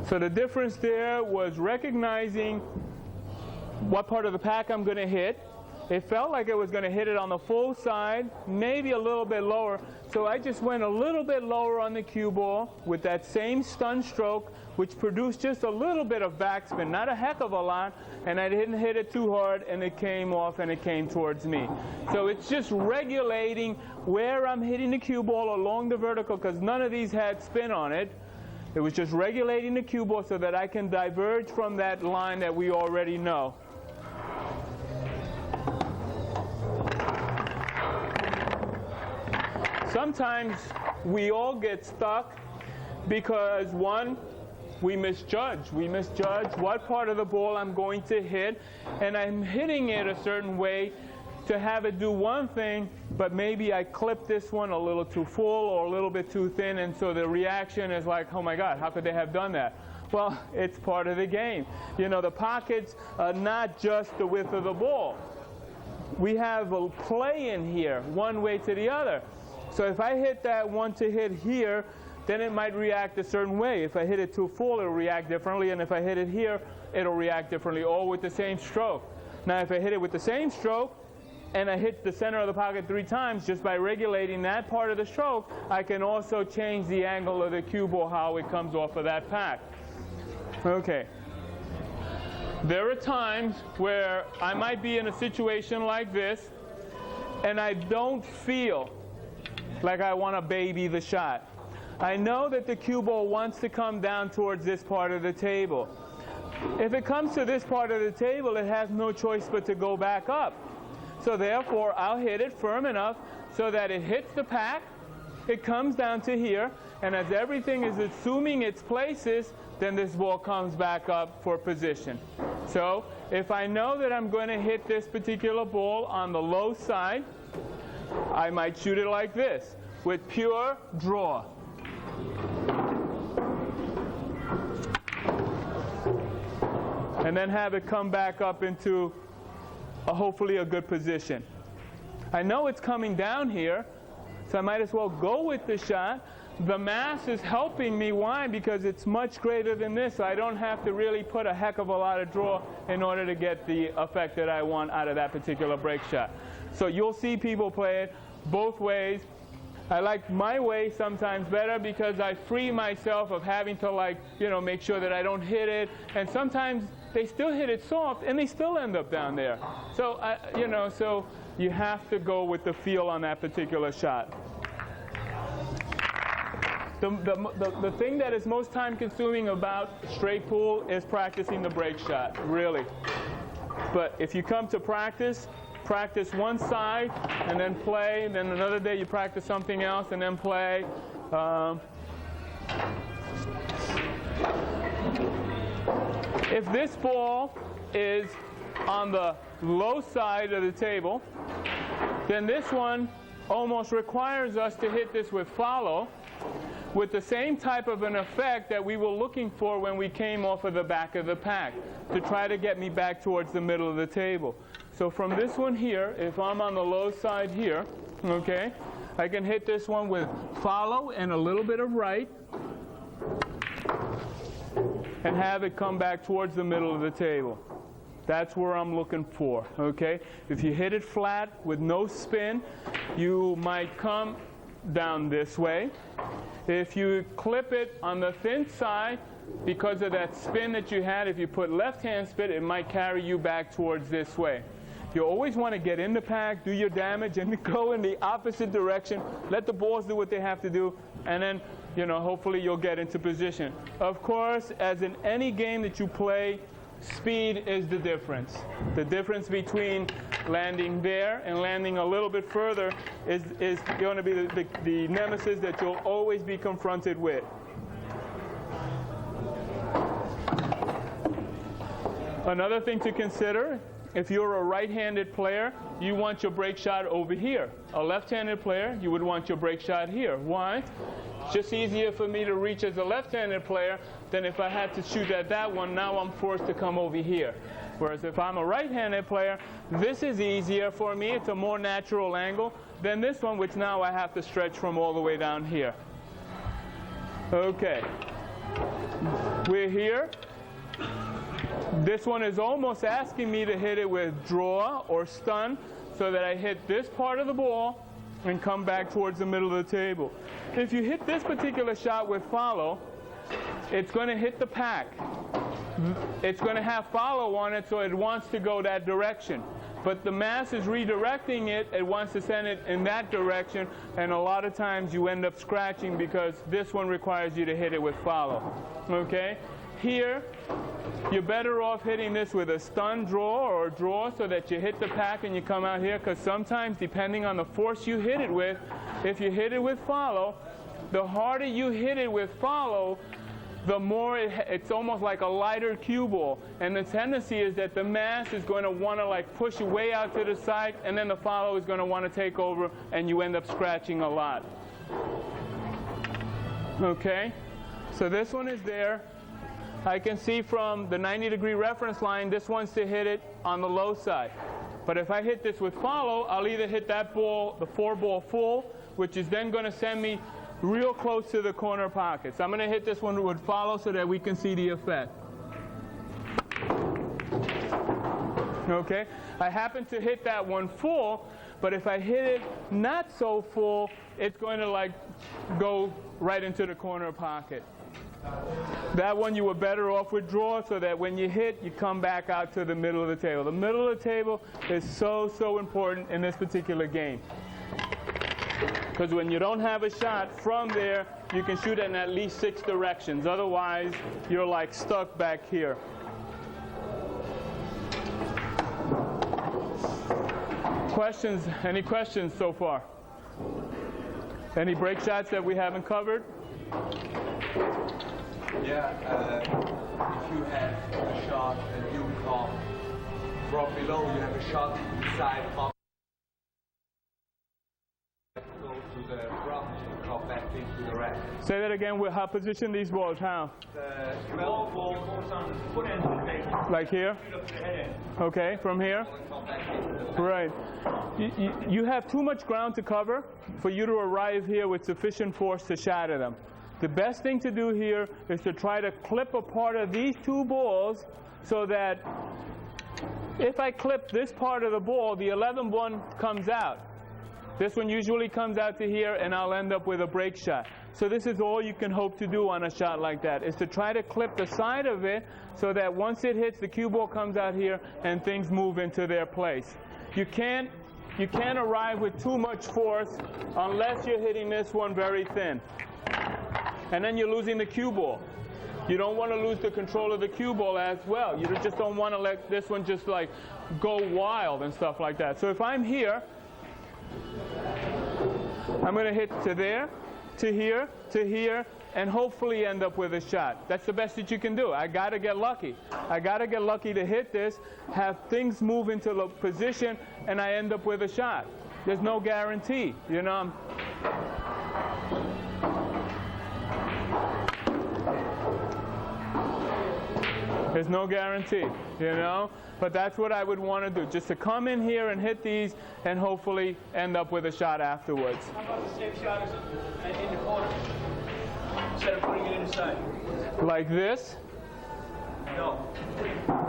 Speaker 1: So the difference there was recognizing what part of the pack I'm going to hit. It felt like it was going to hit it on the full side, maybe a little bit lower. So I just went a little bit lower on the cue ball with that same stun stroke, which produced just a little bit of backspin, not a heck of a lot, and I didn't hit it too hard, and it came off and it came towards me. So it's just regulating where I'm hitting the cue ball along the vertical, because none of these had spin on it. It was just regulating the cue ball so that I can diverge from that line that we already know. Sometimes we all get stuck because, one, we misjudge. We misjudge what part of the ball I'm going to hit, and I'm hitting it a certain way to have it do one thing, but maybe I clip this one a little too full or a little bit too thin, and so the reaction is like, oh my God, how could they have done that? Well, it's part of the game. You know, the pockets are not just the width of the ball. We have a play in here, one way to the other. So if I hit that one to hit here, then it might react a certain way. If I hit it too full, it'll react differently, and if I hit it here, it'll react differently, all with the same stroke. Now, if I hit it with the same stroke, and I hit the center of the pocket 3 times, just by regulating that part of the stroke, I can also change the angle of the cue ball, how it comes off of that pack. Okay. There are times where I might be in a situation like this, and I don't feel like I want to baby the shot. I know that the cue ball wants to come down towards this part of the table. If it comes to this part of the table, it has no choice but to go back up. So therefore, I'll hit it firm enough so that it hits the pack, it comes down to here, and as everything is assuming its places, then this ball comes back up for position. So if I know that I'm going to hit this particular ball on the low side, I might shoot it like this, with pure draw. And then have it come back up into hopefully a good position. I know it's coming down here, so I might as well go with the shot. The mass is helping me. Why? Because it's much greater than this, so I don't have to really put a heck of a lot of draw in order to get the effect that I want out of that particular break shot. So you'll see people play it both ways. I like my way sometimes better because I free myself of having to make sure that I don't hit it. And sometimes they still hit it soft and they still end up down there. So, so you have to go with the feel on that particular shot. The thing that is most time consuming about straight pool is practicing the break shot, really. But if you come to practice practice one side and then play. Then another day you practice something else and then play. If this ball is on the low side of the table, then this one almost requires us to hit this with follow with the same type of an effect that we were looking for when we came off of the back of the pack, to try to get me back towards the middle of the table. So from this one here, if I'm on the low side here, okay, I can hit this one with follow and a little bit of right and have it come back towards the middle of the table. That's where I'm looking for, okay? If you hit it flat with no spin, you might come down this way. If you clip it on the thin side, because of that spin that you had, if you put left-hand spin, it might carry you back towards this way. You always want to get in the pack, do your damage, and go in the opposite direction. Let the balls do what they have to do, and then, you know, hopefully you'll get into position. Of course, as in any game that you play, speed is the difference. The difference between landing there and landing a little bit further is going to be the nemesis that you'll always be confronted with. Another thing to consider, if you're a right-handed player, you want your break shot over here. A left-handed player, you would want your break shot here. Why? It's just easier for me to reach as a left-handed player than if I had to shoot at that one. Now I'm forced to come over here. Whereas if I'm a right-handed player, this is easier for me. It's a more natural angle than this one, which now I have to stretch from all the way down here. Okay. We're here. This one is almost asking me to hit it with draw or stun, so that I hit this part of the ball and come back towards the middle of the table. If you hit this particular shot with follow, it's going to hit the pack. It's going to have follow on it, so it wants to go that direction. But the mass is redirecting it. It wants to send it in that direction, and a lot of times you end up scratching because this one requires you to hit it with follow. Okay? Here, you're better off hitting this with a stun draw or draw so that you hit the pack and you come out here, because sometimes, depending on the force you hit it with, if you hit it with follow, the harder you hit it with follow, the more it's almost like a lighter cue ball. And the tendency is that the mass is going to want to like push you way out to the side, and then the follow is going to want to take over, and you end up scratching a lot. Okay? So this one is there. I can see from the 90-degree reference line, this one's to hit it on the low side. But if I hit this with follow, I'll either hit that ball, the 4-ball full, which is then going to send me real close to the corner pockets. I'm going to hit this one with follow so that we can see the effect. Okay? I happen to hit that one full, but if I hit it not so full, it's going to like go right into the corner pocket. That one you were better off with draw, so that when you hit, you come back out to the middle of the table. The middle of the table is so important in this particular game. Because when you don't have a shot from there, you can shoot in at least 6 directions. Otherwise, you're like stuck back here. Questions? Any questions so far? Any break shots that we haven't covered?
Speaker 4: Yeah, if you have a shot and you come from below, you have a shot inside up, go to the front and come back into the rack.
Speaker 1: Say that again. How position these balls? How?
Speaker 4: The 12 ball goes on the foot end of the table.
Speaker 1: Like here? Okay, from here? Right. You have too much ground to cover for you to arrive here with sufficient force to shatter them. The best thing to do here is to try to clip a part of these two balls so that if I clip this part of the ball, the 11th one comes out. This one usually comes out to here, and I'll end up with a break shot. So this is all you can hope to do on a shot like that, is to try to clip the side of it so that once it hits, the cue ball comes out here and things move into their place. You can't arrive with too much force unless you're hitting this one very thin. And then you're losing the cue ball. you don't want to lose the control of the cue ball as well. You just don't want to let this one just like go wild and stuff like that. So if I'm here, I'm going to hit to there, to here, and hopefully end up with a shot. That's the best that you can do. I got to get lucky. I got to get lucky to hit this, have things move into the position, and I end up with a shot. There's no guarantee, you know. There's no guarantee, you know. But that's what I would want to do, just to come in here and hit these and hopefully end up with a shot afterwards.
Speaker 3: How about the same shot as in the corner? Instead of putting it inside.
Speaker 1: Like this?
Speaker 3: No. You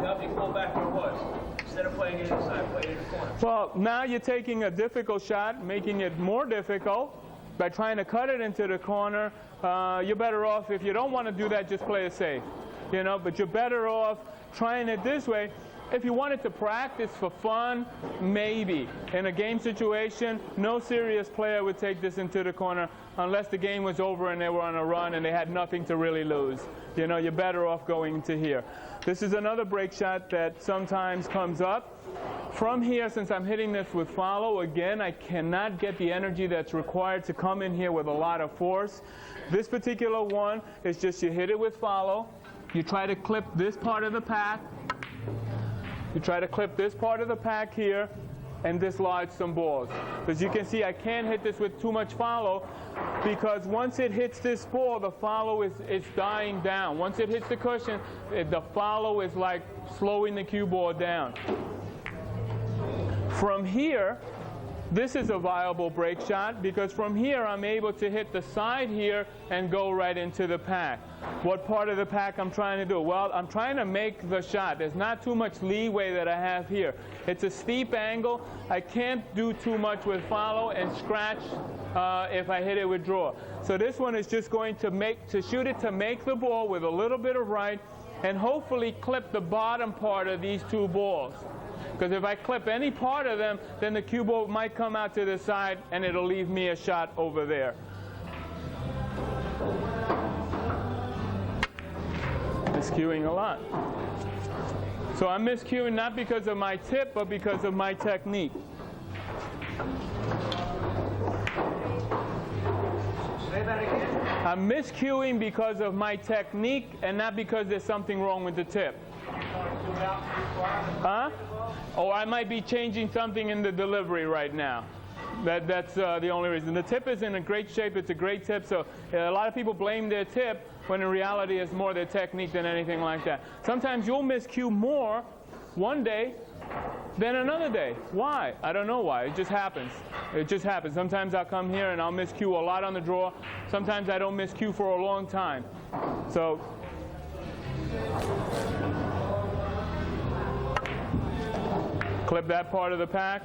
Speaker 3: have to go back where it was. Instead of playing it inside, play it in the corner.
Speaker 1: Well, now you're taking a difficult shot, making it more difficult by trying to cut it into the corner. You're better off, if you don't want to do that, just play it safe. You know, but you're better off trying it this way. If you wanted to practice for fun, maybe. In a game situation, no serious player would take this into the corner unless the game was over and they were on a run and they had nothing to really lose. You know, you're better off going to here. This is another break shot that sometimes comes up. From here, since I'm hitting this with follow, again, I cannot get the energy that's required to come in here with a lot of force. This particular one is just you hit it with follow. You try to clip this part of the pack. You try to clip this part of the pack here and dislodge some balls. As you can see, I can't hit this with too much follow because once it hits this ball, the follow is dying down. Once it hits the cushion, the follow is like slowing the cue ball down. From here, this is a viable break shot because from here I'm able to hit the side here and go right into the pack. What part of the pack I'm trying to do? Well, I'm trying to make the shot. There's not too much leeway that I have here. It's a steep angle. I can't do too much with follow and scratch if I hit it with draw. So this one is just going to shoot it to make the ball with a little bit of right and hopefully clip the bottom part of these two balls. Because if I clip any part of them, then the cue ball might come out to the side and it'll leave me a shot over there. Miscuing a lot. So I'm miscuing not because of my tip, but because of my technique.
Speaker 2: Say that again.
Speaker 1: I'm miscuing because of my technique and not because there's something wrong with the tip. Huh? Or I might be changing something in the delivery right now. That's the only reason. The tip is in a great shape. It's a great tip. So a lot of people blame their tip when in reality it's more their technique than anything like that. Sometimes you'll miscue more one day than another day. Why? I don't know why. It just happens. It just happens. Sometimes I'll come here and I'll miscue a lot on the draw. Sometimes I don't miscue for a long time. So clip that part of the pack.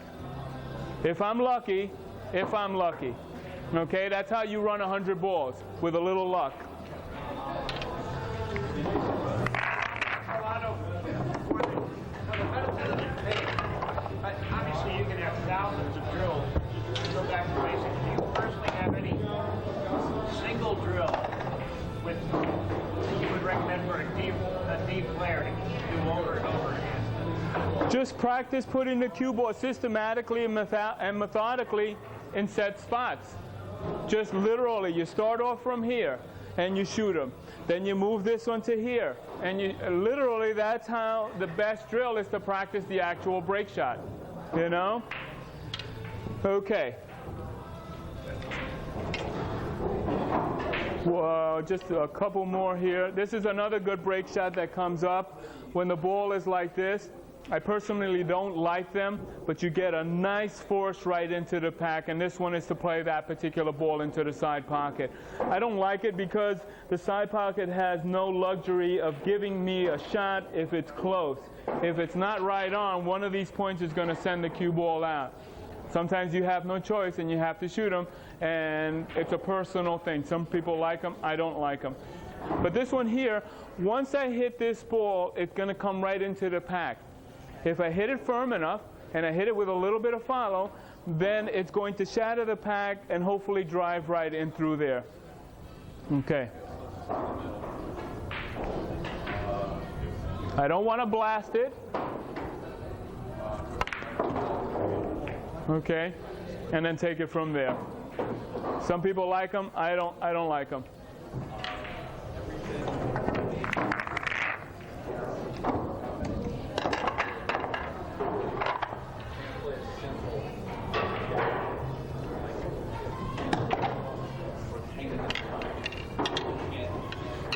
Speaker 1: If I'm lucky, okay, that's how you run 100 balls, with a little luck.
Speaker 2: Rolando, for the benefit of the debate, obviously you can have thousands of drills. Go back to basics. Do you personally have any single drill with you would recommend for a deep player to do over and over again?
Speaker 1: Just practice putting the cue ball systematically and methodically in set spots. Just literally, you start off from here and you shoot them. Then you move this one to here. And you literally, that's how the best drill is to practice the actual break shot. You know? Okay. Well, just a couple more here. This is another good break shot that comes up when the ball is like this. I personally don't like them, but you get a nice force right into the pack, and this one is to play that particular ball into the side pocket. I don't like it because the side pocket has no luxury of giving me a shot if it's close. If it's not right on, one of these points is going to send the cue ball out. Sometimes you have no choice and you have to shoot them, and it's a personal thing. Some people like them, I don't like them. But this one here, once I hit this ball, it's going to come right into the pack. If I hit it firm enough, and I hit it with a little bit of follow, then it's going to shatter the pack and hopefully drive right in through there. Okay. I don't want to blast it. Okay, and then take it from there. Some people like them. I don't like them.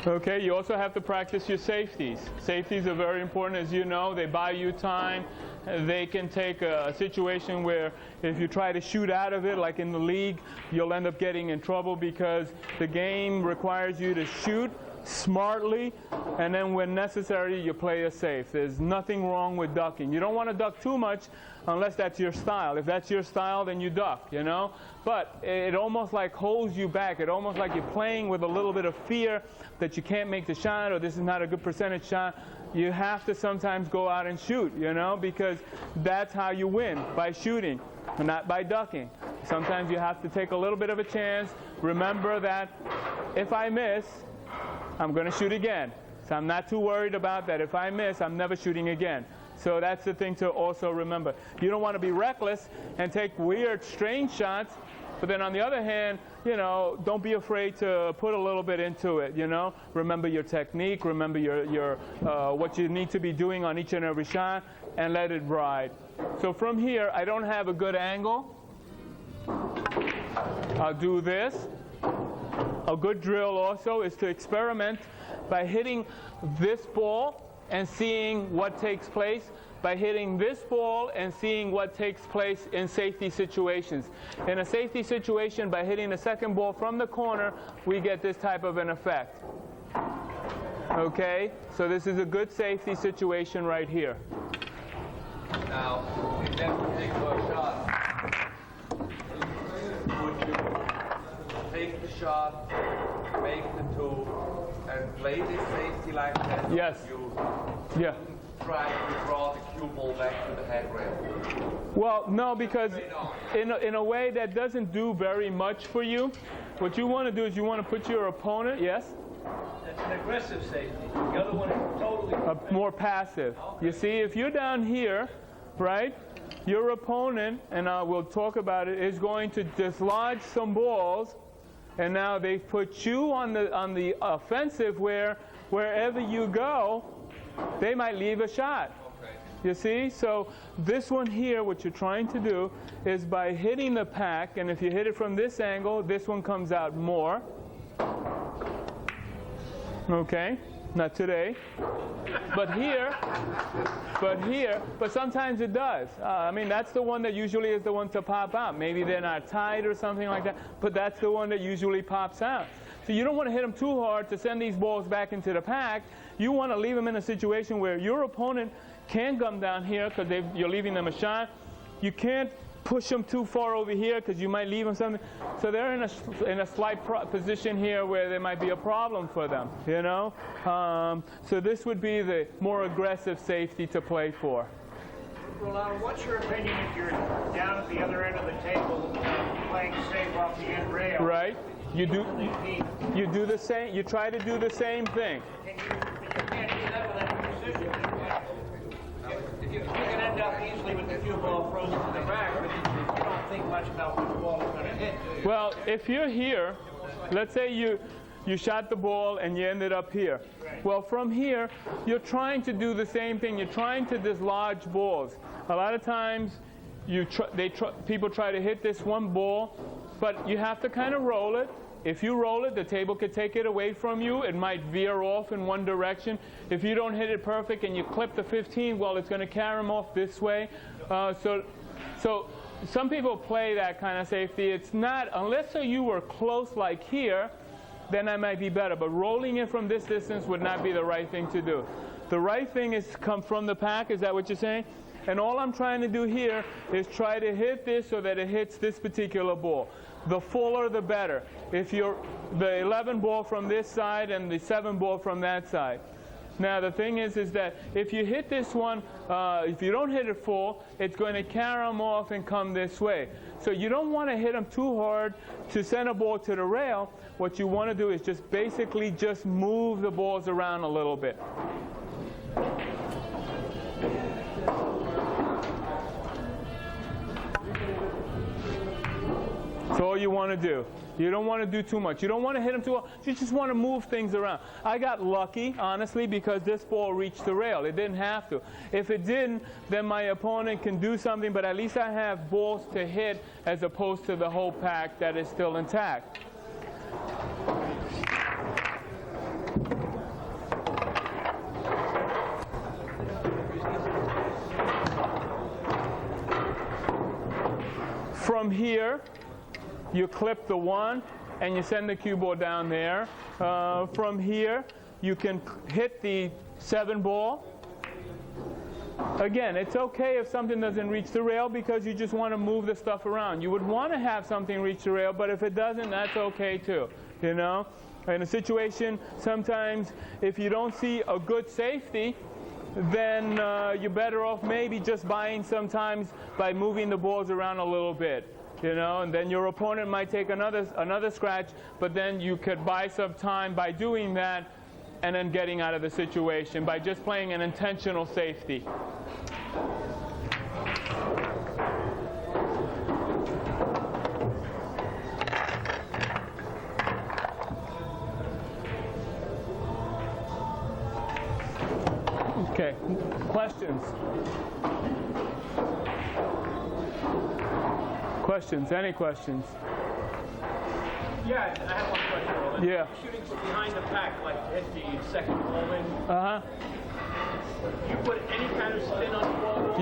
Speaker 1: Okay, you also have to practice your safeties. Safeties are very important, as you know. They buy you time. They can take a situation where if you try to shoot out of it, like in the league, you'll end up getting in trouble because the game requires you to shoot smartly, and then when necessary, you play it safe. There's nothing wrong with ducking. You don't want to duck too much unless that's your style. If that's your style, then you duck, you know? But it almost like holds you back. It almost like you're playing with a little bit of fear that you can't make the shot or this is not a good percentage shot. You have to sometimes go out and shoot, you know, because that's how you win, by shooting, not by ducking. Sometimes you have to take a little bit of a chance. Remember that if I miss, I'm going to shoot again. So I'm not too worried about that. If I miss, I'm never shooting again. So that's the thing to also remember. You don't want to be reckless and take weird, strange shots. But then on the other hand, you know, don't be afraid to put a little bit into it, you know. Remember your technique. Remember your what you need to be doing on each and every shot, and let it ride. So from here, I don't have a good angle. I'll do this. A good drill also is to experiment by hitting this ball and seeing what takes place, by hitting this ball and seeing what takes place in safety situations. In a safety situation, by hitting the second ball from the corner, we get this type of an effect. Okay, so this is a good safety situation right here.
Speaker 4: Now, in that particular shot, would you take the shot, make the two, and play this safety like that?
Speaker 1: Yes. Yeah.
Speaker 4: Try to draw the cue ball back to the head rail.
Speaker 1: Well, no, because in a way that doesn't do very much for you. What you want to do is you want to put your opponent, yes?
Speaker 3: That's an aggressive safety. The other one is totally
Speaker 1: More passive. You see, if you're down here, right, your opponent, and we'll talk about it, is going to dislodge some balls, and now they've put you on the offensive wherever you go, they might leave a shot.
Speaker 4: Okay.
Speaker 1: You see? So this one here, what you're trying to do is by hitting the pack, and if you hit it from this angle, this one comes out more. Okay? Not today. But sometimes it does. I mean, that's the one that usually is the one to pop out. Maybe they're not tight or something like that, but that's the one that usually pops out. So you don't want to hit them too hard to send these balls back into the pack. You want to leave them in a situation where your opponent can come down here because you're leaving them a shot. You can't push them too far over here because you might leave them something. So they're in a slight position here where there might be a problem for them, you know. So this would be the more aggressive safety to play for.
Speaker 2: Rolando, what's your opinion if you're down at the other end of the table playing safe off the end rail?
Speaker 1: Right. You do the same. You try to do the same thing.
Speaker 2: You can't do that with any precision. You can end up easily with the cue ball frozen to the back, but you don't think much about which ball is going to hit.
Speaker 1: Well, if you're here, let's say you shot the ball and you ended up here.
Speaker 2: Right.
Speaker 1: Well, from here, you're trying to do the same thing. You're trying to dislodge balls. A lot of times, people try to hit this one ball, but you have to kind of roll it. If you roll it, the table could take it away from you. It might veer off in one direction. If you don't hit it perfect and you clip the 15, well, it's going to carry them off this way. So some people play that kind of safety. It's not, unless you were close like here, then that might be better. But rolling it from this distance would not be the right thing to do. The right thing is to come from the pack. Is that what you're saying? And all I'm trying to do here is try to hit this so that it hits this particular ball. The fuller, the better. If you're the 11 ball from this side and the 7 ball from that side. Now the thing is that if you hit this one, if you don't hit it full, it's going to carry them off and come this way. So you don't want to hit them too hard to send a ball to the rail. What you want to do is just basically just move the balls around a little bit. That's all you want to do. You don't want to do too much. You don't want to hit them too hard. You just want to move things around. I got lucky, honestly, because this ball reached the rail. It didn't have to. If it didn't, then my opponent can do something, but at least I have balls to hit as opposed to the whole pack that is still intact. From here, you clip the 1 and you send the cue ball down there. From here, you can hit the 7 ball. Again, it's okay if something doesn't reach the rail because you just want to move the stuff around. You would want to have something reach the rail, but if it doesn't, that's okay too. You know, in a situation, sometimes if you don't see a good safety, then you're better off maybe just buying sometimes by moving the balls around a little bit. You know, and then your opponent might take another scratch, but then you could buy some time by doing that and then getting out of the situation by just playing an intentional safety. Okay, questions? Questions? Any questions?
Speaker 5: Yeah, I have one question, Rolando.
Speaker 1: Yeah.
Speaker 5: Shooting from behind the pack, like to hit the second ball in.
Speaker 1: Uh-huh.
Speaker 5: You put any kind of spin on the ball?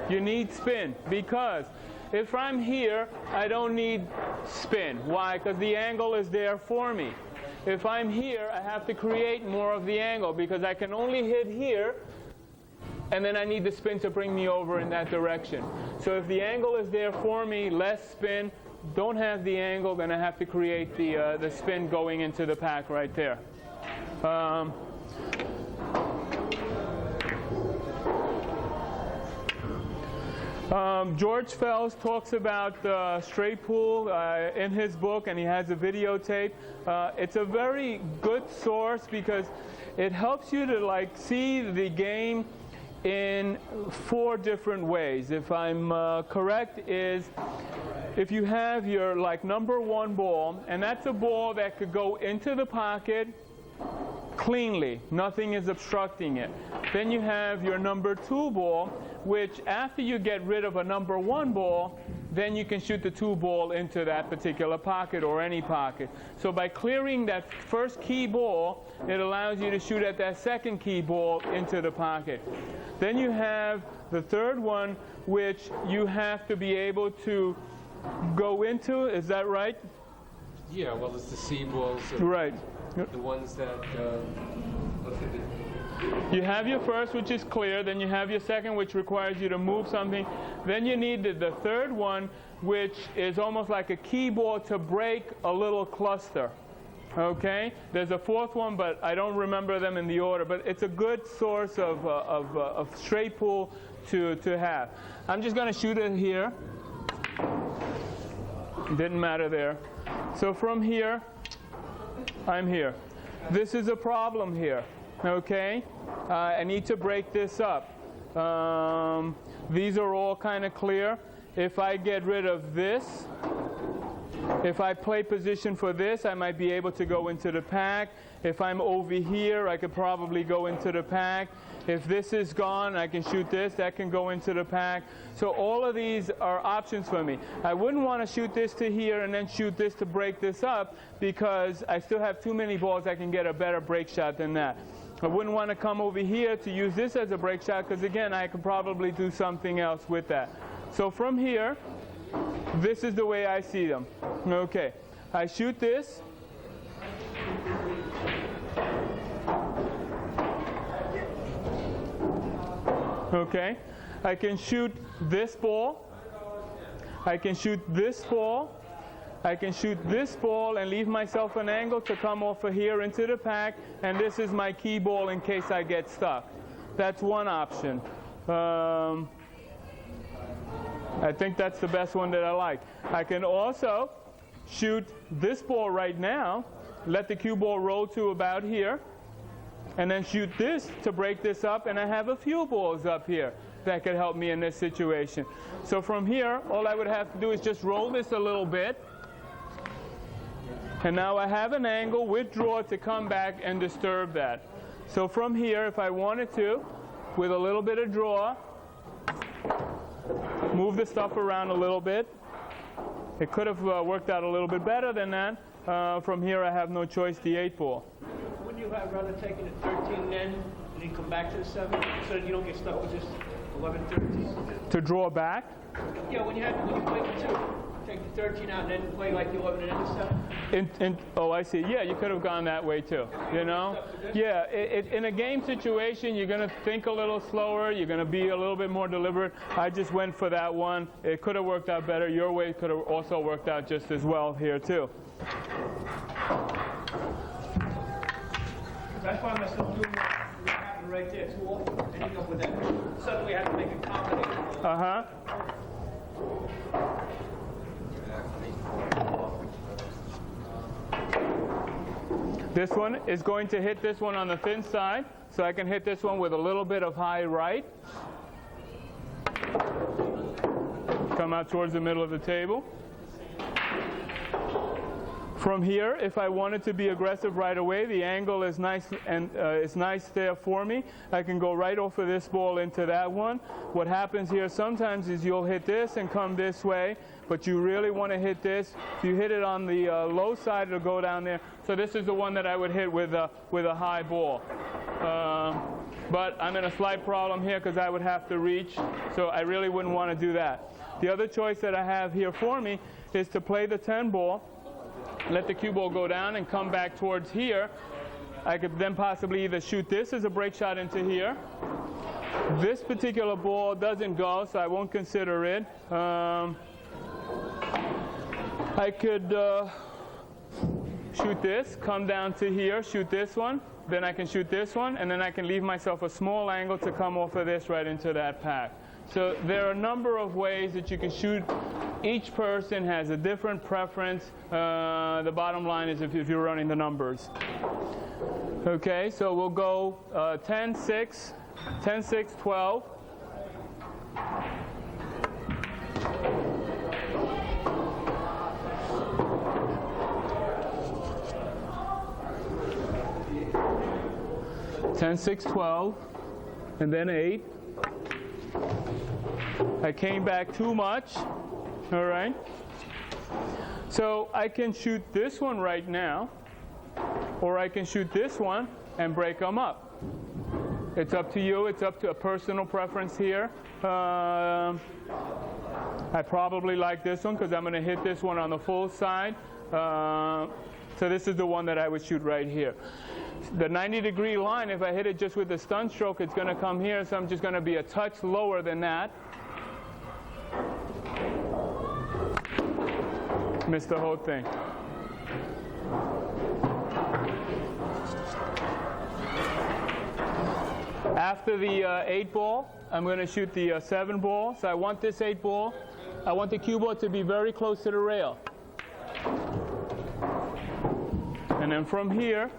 Speaker 1: You need spin, because if I'm here, I don't need spin. Why? Because the angle is there for me. If I'm here, I have to create more of the angle because I can only hit here, and then I need the spin to bring me over in that direction. So if the angle is there for me, less spin, don't have the angle, then I have to create the spin going into the pack right there. George Fells talks about straight pool in his book, and he has a videotape. It's a very good source because it helps you to like see the game in 4 different ways. If I'm correct, is if you have your like number 1 ball, and that's a ball that could go into the pocket cleanly, nothing is obstructing it. Then you have your number 2 ball, which after you get rid of a number 1 ball, then you can shoot the 2 ball into that particular pocket or any pocket. So by clearing that first key ball, it allows you to shoot at that second key ball into the pocket. Then you have the third one, which you have to be able to go into. Is that right?
Speaker 4: Yeah, well, it's the C balls.
Speaker 1: Right.
Speaker 4: The ones that,
Speaker 1: You have your first, which is clear. Then you have your second, which requires you to move something. Then you need the third one, which is almost like a key ball to break a little cluster. Okay? There's a fourth one, but I don't remember them in the order. But it's a good source of straight pool to have. I'm just going to shoot it here. Didn't matter there. So from here, I'm here. This is a problem here. Okay? I need to break this up. These are all kind of clear. If I get rid of this, if I play position for this, I might be able to go into the pack. If I'm over here, I could probably go into the pack. If this is gone, I can shoot this. That can go into the pack. So all of these are options for me. I wouldn't want to shoot this to here and then shoot this to break this up because I still have too many balls. I can get a better break shot than that. I wouldn't want to come over here to use this as a break shot because, again, I could probably do something else with that. So from here, this is the way I see them. Okay, I shoot this. Okay, I can shoot this ball. I can shoot this ball. I can shoot this ball and leave myself an angle to come off of here into the pack, and this is my key ball in case I get stuck. That's one option. I think that's the best one that I like. I can also shoot this ball right now, let the cue ball roll to about here, and then shoot this to break this up, and I have a few balls up here that could help me in this situation. So from here, all I would have to do is just roll this a little bit, And now I have an angle with draw to come back and disturb that. So from here, if I wanted to, with a little bit of draw, move the stuff around a little bit. It could have worked out a little bit better than that. From here, I have no choice, the 8-ball.
Speaker 3: Wouldn't you have rather taken a 13 then, and then come back to the 7, so that you don't get stuck with just 11, 13?
Speaker 1: To draw back?
Speaker 3: Yeah, when you play the 2, take the 13 out and then play like the 11 and then the 7.
Speaker 1: Oh, I see. Yeah, you could have gone that way too. You know? Yeah. In a game situation, you're going to think a little slower. You're going to be a little bit more deliberate. I just went for that one. It could have worked out better. Your way could have also worked out just as well here too.
Speaker 3: That's why I'm still doing what happened right there too often. Ending up with that. Suddenly I have to make a combination.
Speaker 1: Uh-huh. This one is going to hit this one on the thin side, so I can hit this one with a little bit of high right. Come out towards the middle of the table. From here, if I wanted to be aggressive right away, the angle is nice and it's nice there for me. I can go right off of this ball into that one. What happens here sometimes is you'll hit this and come this way, but you really want to hit this. If you hit it on the low side, it'll go down there. So this is the one that I would hit with a high ball. But I'm in a slight problem here because I would have to reach, so I really wouldn't want to do that. The other choice that I have here for me is to play the 10 ball. Let the cue ball go down and come back towards here. I could then possibly either shoot this as a break shot into here. This particular ball doesn't go, so I won't consider it. I could shoot this, come down to here, shoot this one. Then I can shoot this one, and then I can leave myself a small angle to come off of this right into that pack. So there are a number of ways that you can shoot. Each person has a different preference. The bottom line is if you're running the numbers. Okay, so we'll go 10, 6, 10, 6, 12. Ten, 6, 12, and then 8. I came back too much. All right. So I can shoot this one right now, or I can shoot this one and break them up. It's up to you. It's up to a personal preference here. I probably like this one because I'm going to hit this one on the full side. So this is the one that I would shoot right here. The 90-degree line, if I hit it just with the stun stroke, it's going to come here, so I'm just going to be a touch lower than that. Missed the whole thing. After the 8 ball, I'm going to shoot the 7 ball. So I want this 8 ball. I want the cue ball to be very close to the rail. And then from here,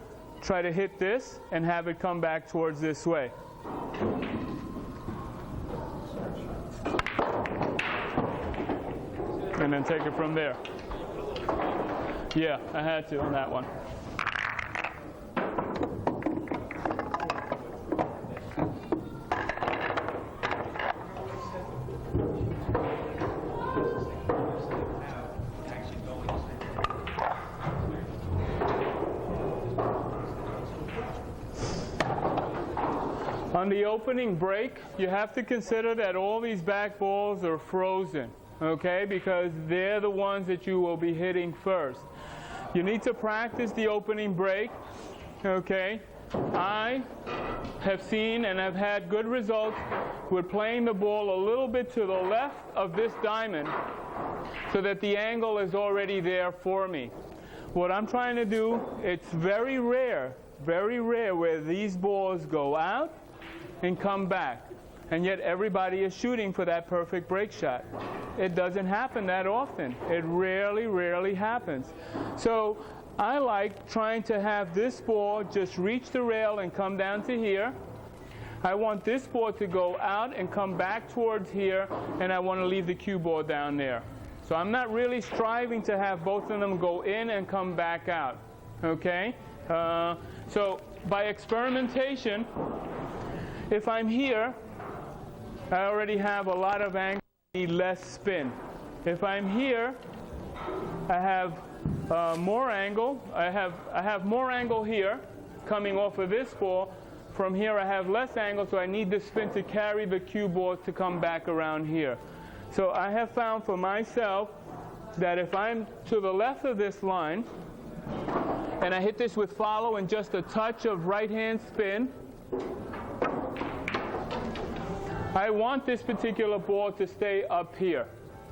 Speaker 1: try to hit this and have it come back towards this way. And then take it from there. Yeah, I had to on that one. On the opening break, you have to consider that all these back balls are frozen, okay, because they're the ones that you will be hitting first. You need to practice the opening break, okay. I have seen and have had good results with playing the ball a little bit to the left of this diamond so that the angle is already there for me. What I'm trying to do, it's very rare where these balls go out and come back. And yet everybody is shooting for that perfect break shot. It doesn't happen that often. It rarely happens. So I like trying to have this ball just reach the rail and come down to here. I want this ball to go out and come back towards here, and I want to leave the cue ball down there. So I'm not really striving to have both of them go in and come back out. Okay? So by experimentation, if I'm here, I already have a lot of angle, I need less spin. If I'm here, I have more angle. I have more angle here coming off of this ball. From here I have less angle, so I need the spin to carry the cue ball to come back around here. So I have found for myself that if I'm to the left of this line, and I hit this with follow and just a touch of right-hand spin, I want this particular ball to stay up here.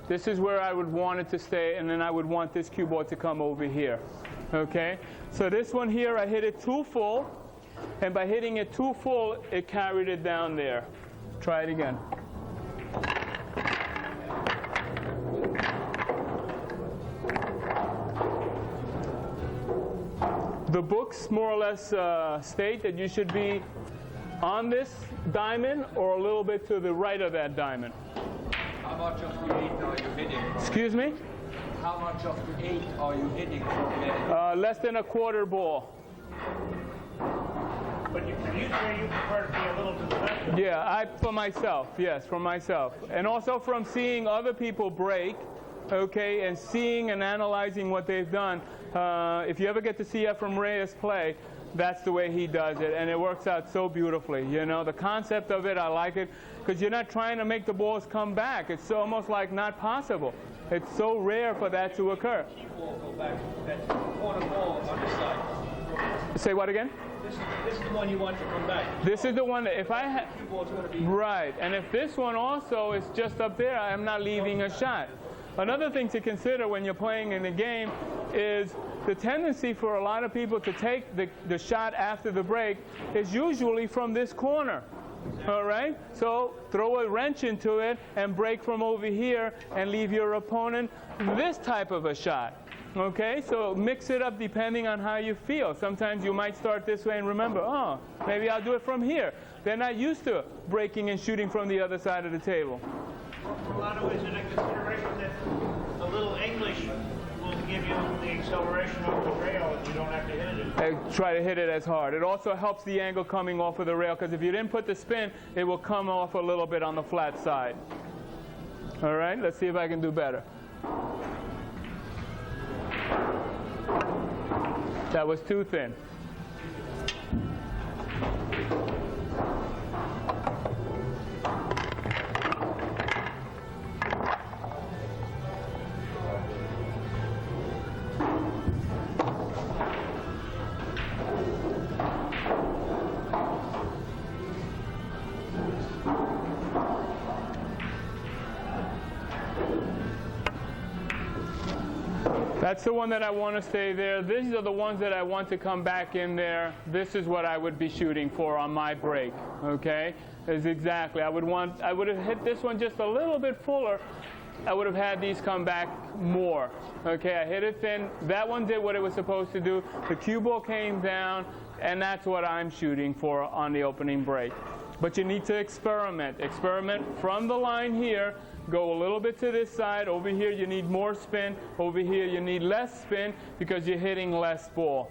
Speaker 1: This is where I would want it to stay, and then I would want this cue ball to come over here. Okay? So this one here, I hit it too full, and by hitting it too full, it carried it down there. Try it again. The books more or less state that you should be on this diamond or a little bit to the right of that diamond.
Speaker 4: How much of the 8 are you hitting?
Speaker 1: Excuse me?
Speaker 4: How much of the 8 are you hitting from there?
Speaker 1: Less than a quarter ball.
Speaker 2: But usually you prefer to be a little to the left.
Speaker 1: Yeah, for myself, yes, for myself. And also from seeing other people break, okay, and seeing and analyzing what they've done. If you ever get to see Ephraim Reyes play, that's the way he does it, and it works out so beautifully. You know, the concept of it, I like it, because you're not trying to make the balls come back. It's almost like not possible. It's so rare for that to occur. Say what again?
Speaker 3: This is the one you want to come back.
Speaker 1: This is the one that if I had,
Speaker 3: Cue ball's going to be
Speaker 1: right, and if this one also is just up there, I'm not leaving a shot. Another thing to consider when you're playing in the game is the tendency for a lot of people to take the shot after the break is usually from this corner. All right? So throw a wrench into it and break from over here and leave your opponent this type of a shot. Okay? So mix it up depending on how you feel. Sometimes you might start this way and remember, oh, maybe I'll do it from here. They're not used to breaking and shooting from the other side of the table.
Speaker 2: Rolando, is it a consideration that a little English will give you the acceleration over the rail and you don't have to hit it?
Speaker 1: And try to hit it as hard. It also helps the angle coming off of the rail, because if you didn't put the spin, it will come off a little bit on the flat side. All right, let's see if I can do better. That was too thin. That's the one that I want to stay there. These are the ones that I want to come back in there. This is what I would be shooting for on my break. Okay? Is exactly. I would have hit this one just a little bit fuller. I would have had these come back more. Okay, I hit it thin. That one did what it was supposed to do. The cue ball came down, and that's what I'm shooting for on the opening break. But you need to experiment. Experiment from the line here. Go a little bit to this side. Over here you need more spin. Over here you need less spin because you're hitting less ball.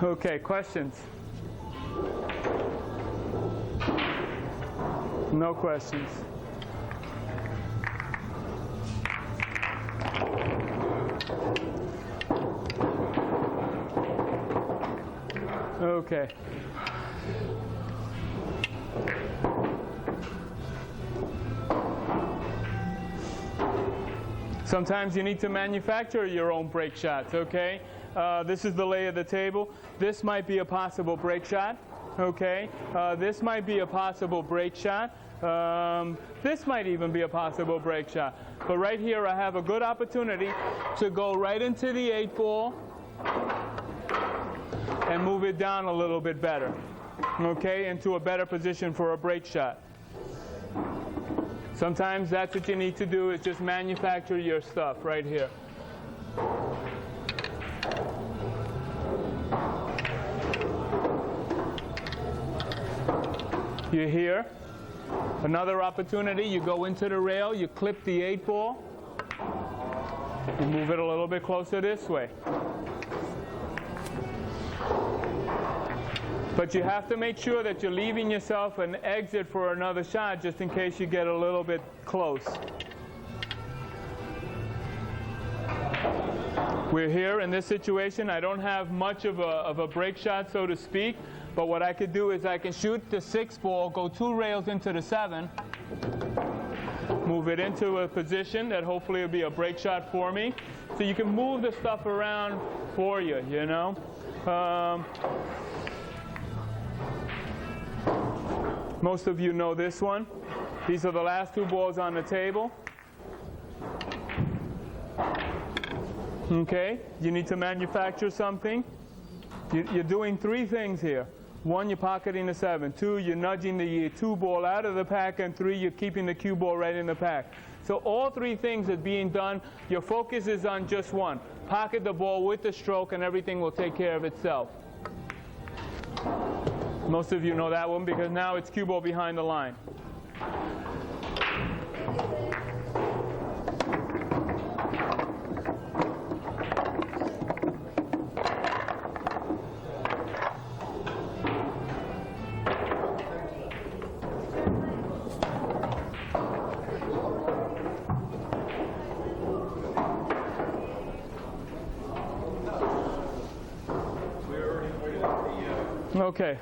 Speaker 1: Okay, questions? No questions. Okay. Sometimes you need to manufacture your own break shots, okay? This is the lay of the table. This might be a possible break shot, okay? This might be a possible break shot. This might even be a possible break shot. But right here I have a good opportunity to go right into the 8-ball and move it down a little bit better, okay, into a better position for a break shot. Sometimes that's what you need to do, is just manufacture your stuff right here. You're here. Another opportunity, you go into the rail, you clip the 8 ball, you move it a little bit closer this way. But you have to make sure that you're leaving yourself an exit for another shot just in case you get a little bit close. We're here in this situation. I don't have much of a break shot, so to speak, but what I could do is I can shoot the 6 ball, go 2 rails into the 7, move it into a position that hopefully will be a break shot for me. So you can move the stuff around for you, you know. Most of you know this one. These are the last 2 balls on the table. Okay, you need to manufacture something. You're doing 3 things here. 1, you're pocketing the 7. 2, you're nudging the 2 ball out of the pack. And 3, you're keeping the cue ball right in the pack. So all 3 things are being done. Your focus is on just 1. Pocket the ball with the stroke and everything will take care of itself. Most of you know that one because now it's cue ball behind the line. Okay.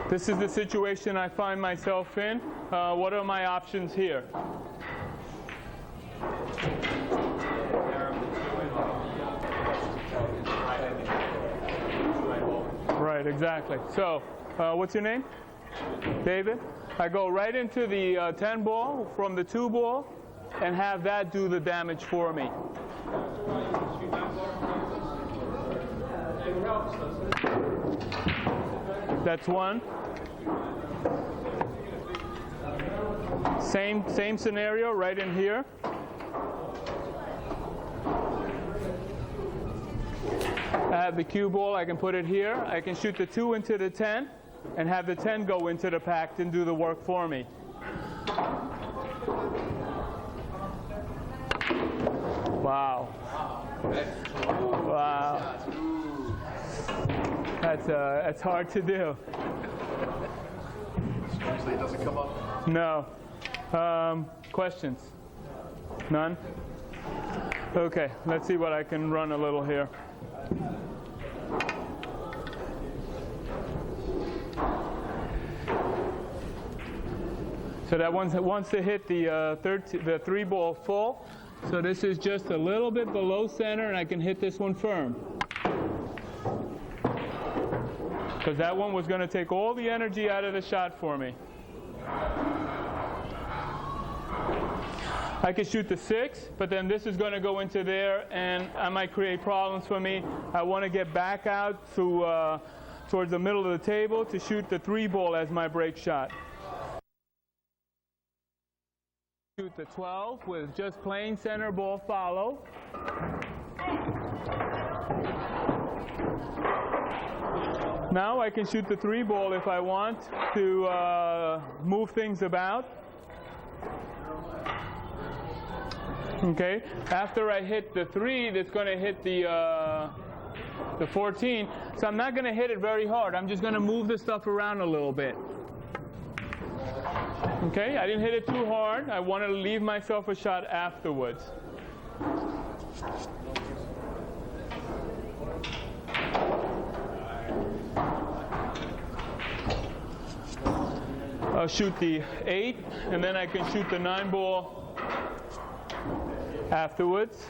Speaker 1: This is the situation I find myself in. What are my options here? Right, exactly. So, what's your name? David? I go right into the 10 ball from the 2 ball and have that do the damage for me. That's 1. Same scenario right in here. I have the cue ball, I can put it here. I can shoot the 2 into the 10 and have the 10 go into the pack and do the work for me. Wow. Wow. That's hard to do.
Speaker 5: Usually it doesn't come up.
Speaker 1: No. Questions? None? Okay, let's see what I can run a little here. So that wants to hit the 3 ball full. So this is just a little bit below center, and I can hit this one firm. Because that one was going to take all the energy out of the shot for me. I could shoot the 6, but then this is going to go into there, and I might create problems for me. I want to get back out to towards the middle of the table to shoot the 3 ball as my break shot. Shoot the 12 with just plain center ball follow. Now I can shoot the 3 ball if I want to move things about. Okay, after I hit the 3, that's going to hit the 14. So I'm not going to hit it very hard. I'm just going to move the stuff around a little bit. Okay, I didn't hit it too hard. I wanted to leave myself a shot afterwards. I'll shoot the 8, and then I can shoot the 9 ball afterwards.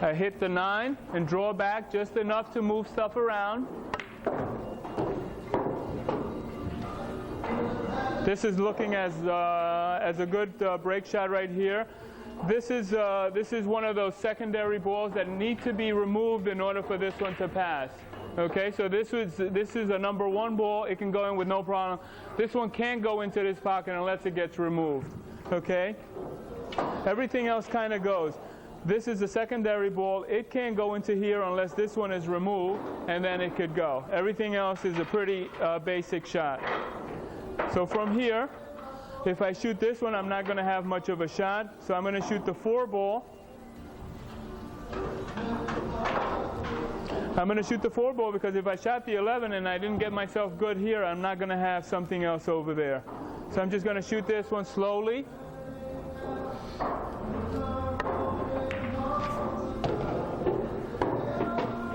Speaker 1: I hit the 9 and draw back just enough to move stuff around. This is looking as a good break shot right here. This is one of those secondary balls that need to be removed in order for this one to pass. Okay, so this is a number 1 ball. It can go in with no problem. This one can't go into this pocket unless it gets removed. Okay? Everything else kind of goes. This is the secondary ball. It can't go into here unless this one is removed, and then it could go. Everything else is a pretty basic shot. So from here, if I shoot this one, I'm not going to have much of a shot. So I'm going to shoot the 4 ball. I'm going to shoot the 4 ball because if I shot the 11 and I didn't get myself good here, I'm not going to have something else over there. So I'm just going to shoot this one slowly.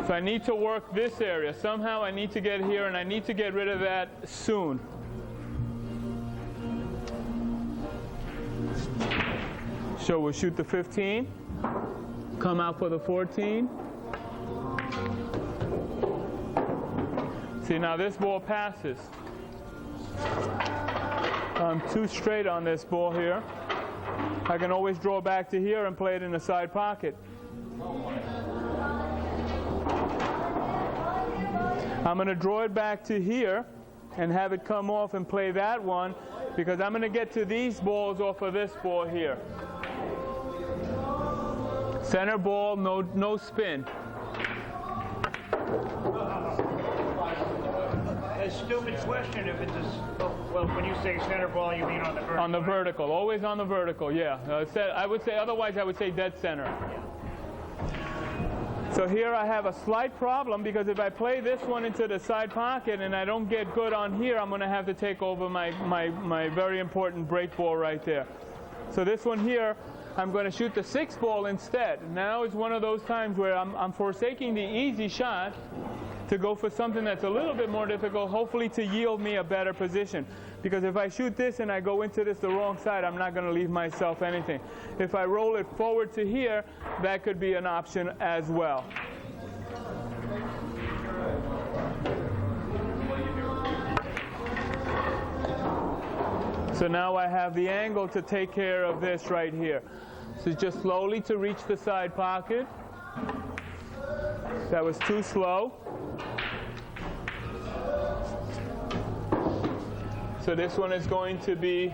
Speaker 1: So I need to work this area. Somehow I need to get here, and I need to get rid of that soon. So we'll shoot the 15, come out for the 14. See, now this ball passes. I'm too straight on this ball here. I can always draw back to here and play it in the side pocket. I'm going to draw it back to here and have it come off and play that one because I'm going to get to these balls off of this ball here. Center ball, no spin.
Speaker 2: A stupid question if it's well, when you say center ball, you mean on the vertical?
Speaker 1: On the vertical, always on the vertical, yeah. I would say, otherwise I would say dead center. So here I have a slight problem because if I play this one into the side pocket and I don't get good on here, I'm going to have to take over my very important break ball right there. So this one here, I'm going to shoot the 6 ball instead. Now is one of those times where I'm forsaking the easy shot to go for something that's a little bit more difficult, hopefully to yield me a better position. Because if I shoot this and I go into this the wrong side, I'm not going to leave myself anything. If I roll it forward to here, that could be an option as well. So now I have the angle to take care of this right here. So just slowly to reach the side pocket. That was too slow. So this one is going to be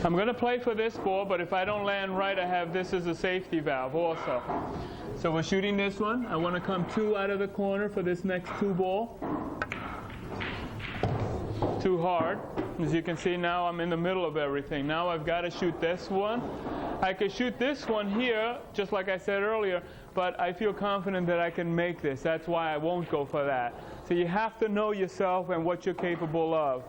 Speaker 1: I'm going to play for this ball, but if I don't land right, I have this as a safety valve also. So we're shooting this one. I want to come 2 out of the corner for this next 2 ball. Too hard. As you can see now, I'm in the middle of everything. Now I've got to shoot this one. I could shoot this one here, just like I said earlier, but I feel confident that I can make this. That's why I won't go for that. So you have to know yourself and what you're capable of.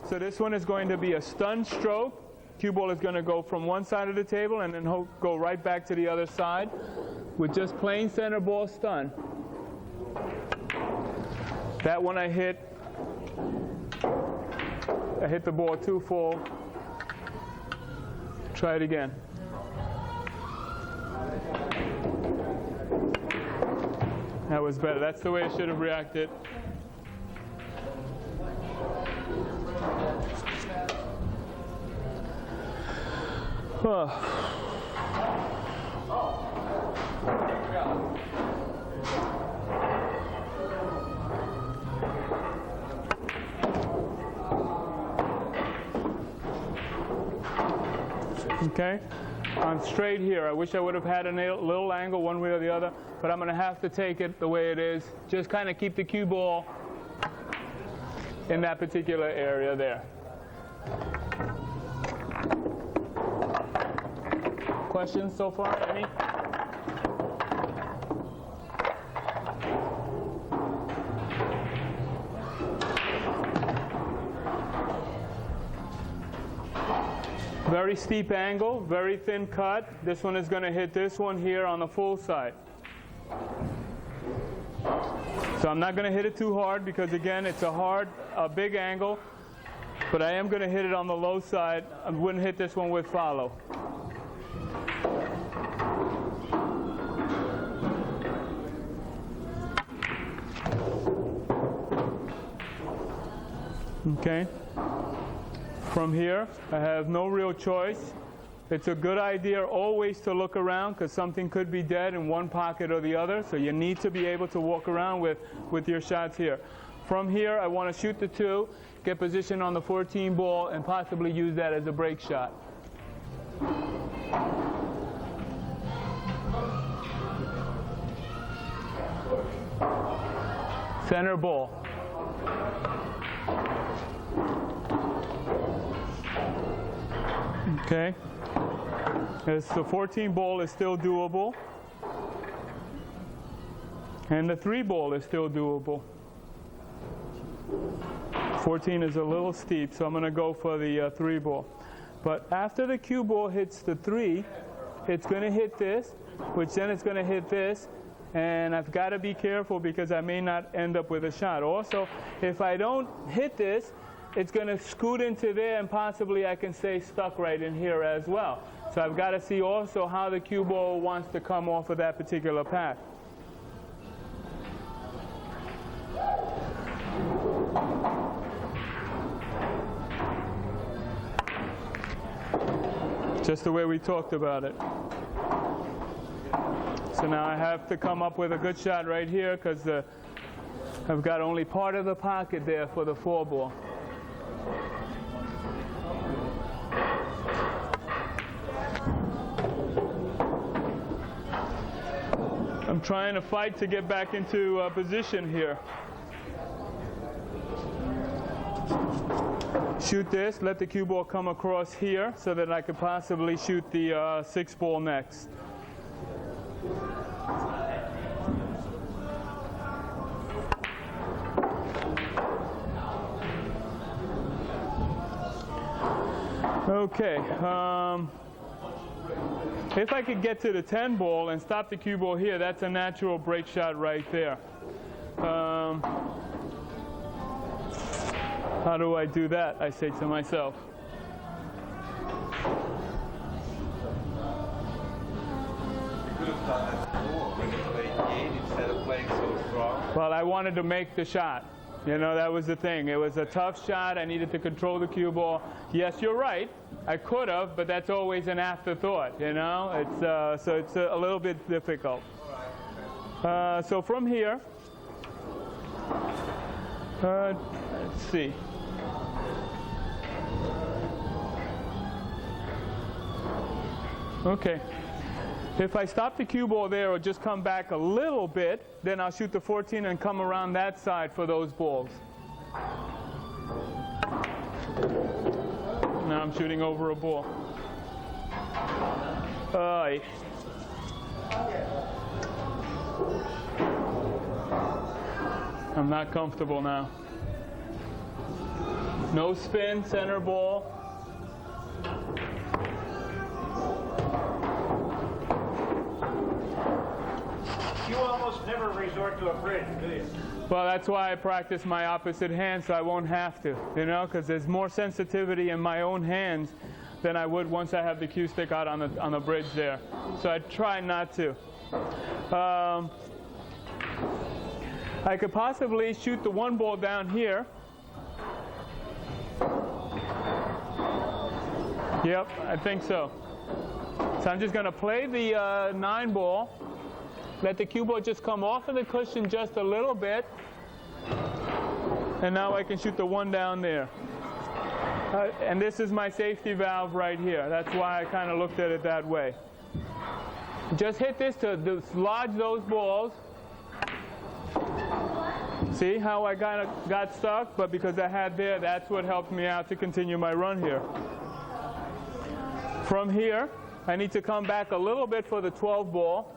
Speaker 1: So this one is going to be a stun stroke. Cue ball is going to go from one side of the table and then go right back to the other side with just plain center ball stun. That one I hit the ball too full. Try it again. That was better. That's the way I should have reacted. Okay, I'm straight here. I wish I would have had a little angle one way or the other, but I'm going to have to take it the way it is. Just kind of keep the cue ball in that particular area there. Questions so far? Any? Very steep angle, very thin cut. This one is going to hit this one here on the full side. So I'm not going to hit it too hard because, again, it's a big angle, but I am going to hit it on the low side. I wouldn't hit this one with follow. Okay. From here, I have no real choice It's a good idea always to look around because something could be dead in one pocket or the other. So you need to be able to walk around with your shots here. From here, I want to shoot the 2, get position on the 14 ball, and possibly use that as a break shot. Center ball. Okay. As the 14 ball is still doable. And the 3 ball is still doable. 14 is a little steep, so I'm going to go for the 3 ball. But after the cue ball hits the 3, it's going to hit this, which then it's going to hit this, and I've got to be careful because I may not end up with a shot. Also, if I don't hit this, it's going to scoot into there, and possibly I can stay stuck right in here as well. So I've got to see also how the cue ball wants to come off of that particular path. Just the way we talked about it. So now I have to come up with a good shot right here because I've got only part of the pocket there for the 4 ball. I'm trying to fight to get back into position here. Shoot this, let the cue ball come across here so that I could possibly shoot the 6 ball next. Okay. If I could get to the 10 ball and stop the cue ball here, that's a natural break shot right there. How do I do that? I say to myself.
Speaker 4: You could have done that before when you played 8 instead of playing so strong.
Speaker 1: Well, I wanted to make the shot. You know, that was the thing. It was a tough shot. I needed to control the cue ball. Yes, you're right. I could have, but that's always an afterthought, you know? It's, so it's a little bit difficult. So from here, let's see. Okay. If I stop the cue ball there or just come back a little bit, then I'll shoot the 14 and come around that side for those balls. Now I'm shooting over a ball. I'm not comfortable now. No spin, center ball.
Speaker 2: You almost never resort to a bridge, do you?
Speaker 1: Well, that's why I practice my opposite hand so I won't have to, you know, because there's more sensitivity in my own hands than I would once I have the cue stick out on the bridge there. So I try not to. I could possibly shoot the 1 ball down here. Yep, I think so. So I'm just going to play the 9 ball. Let the cue ball just come off of the cushion just a little bit. And now I can shoot the 1 down there. And this is my safety valve right here. That's why I kind of looked at it that way. Just hit this to dislodge those balls. See how I got stuck? But because I had there, that's what helped me out to continue my run here. From here, I need to come back a little bit for the 12 ball.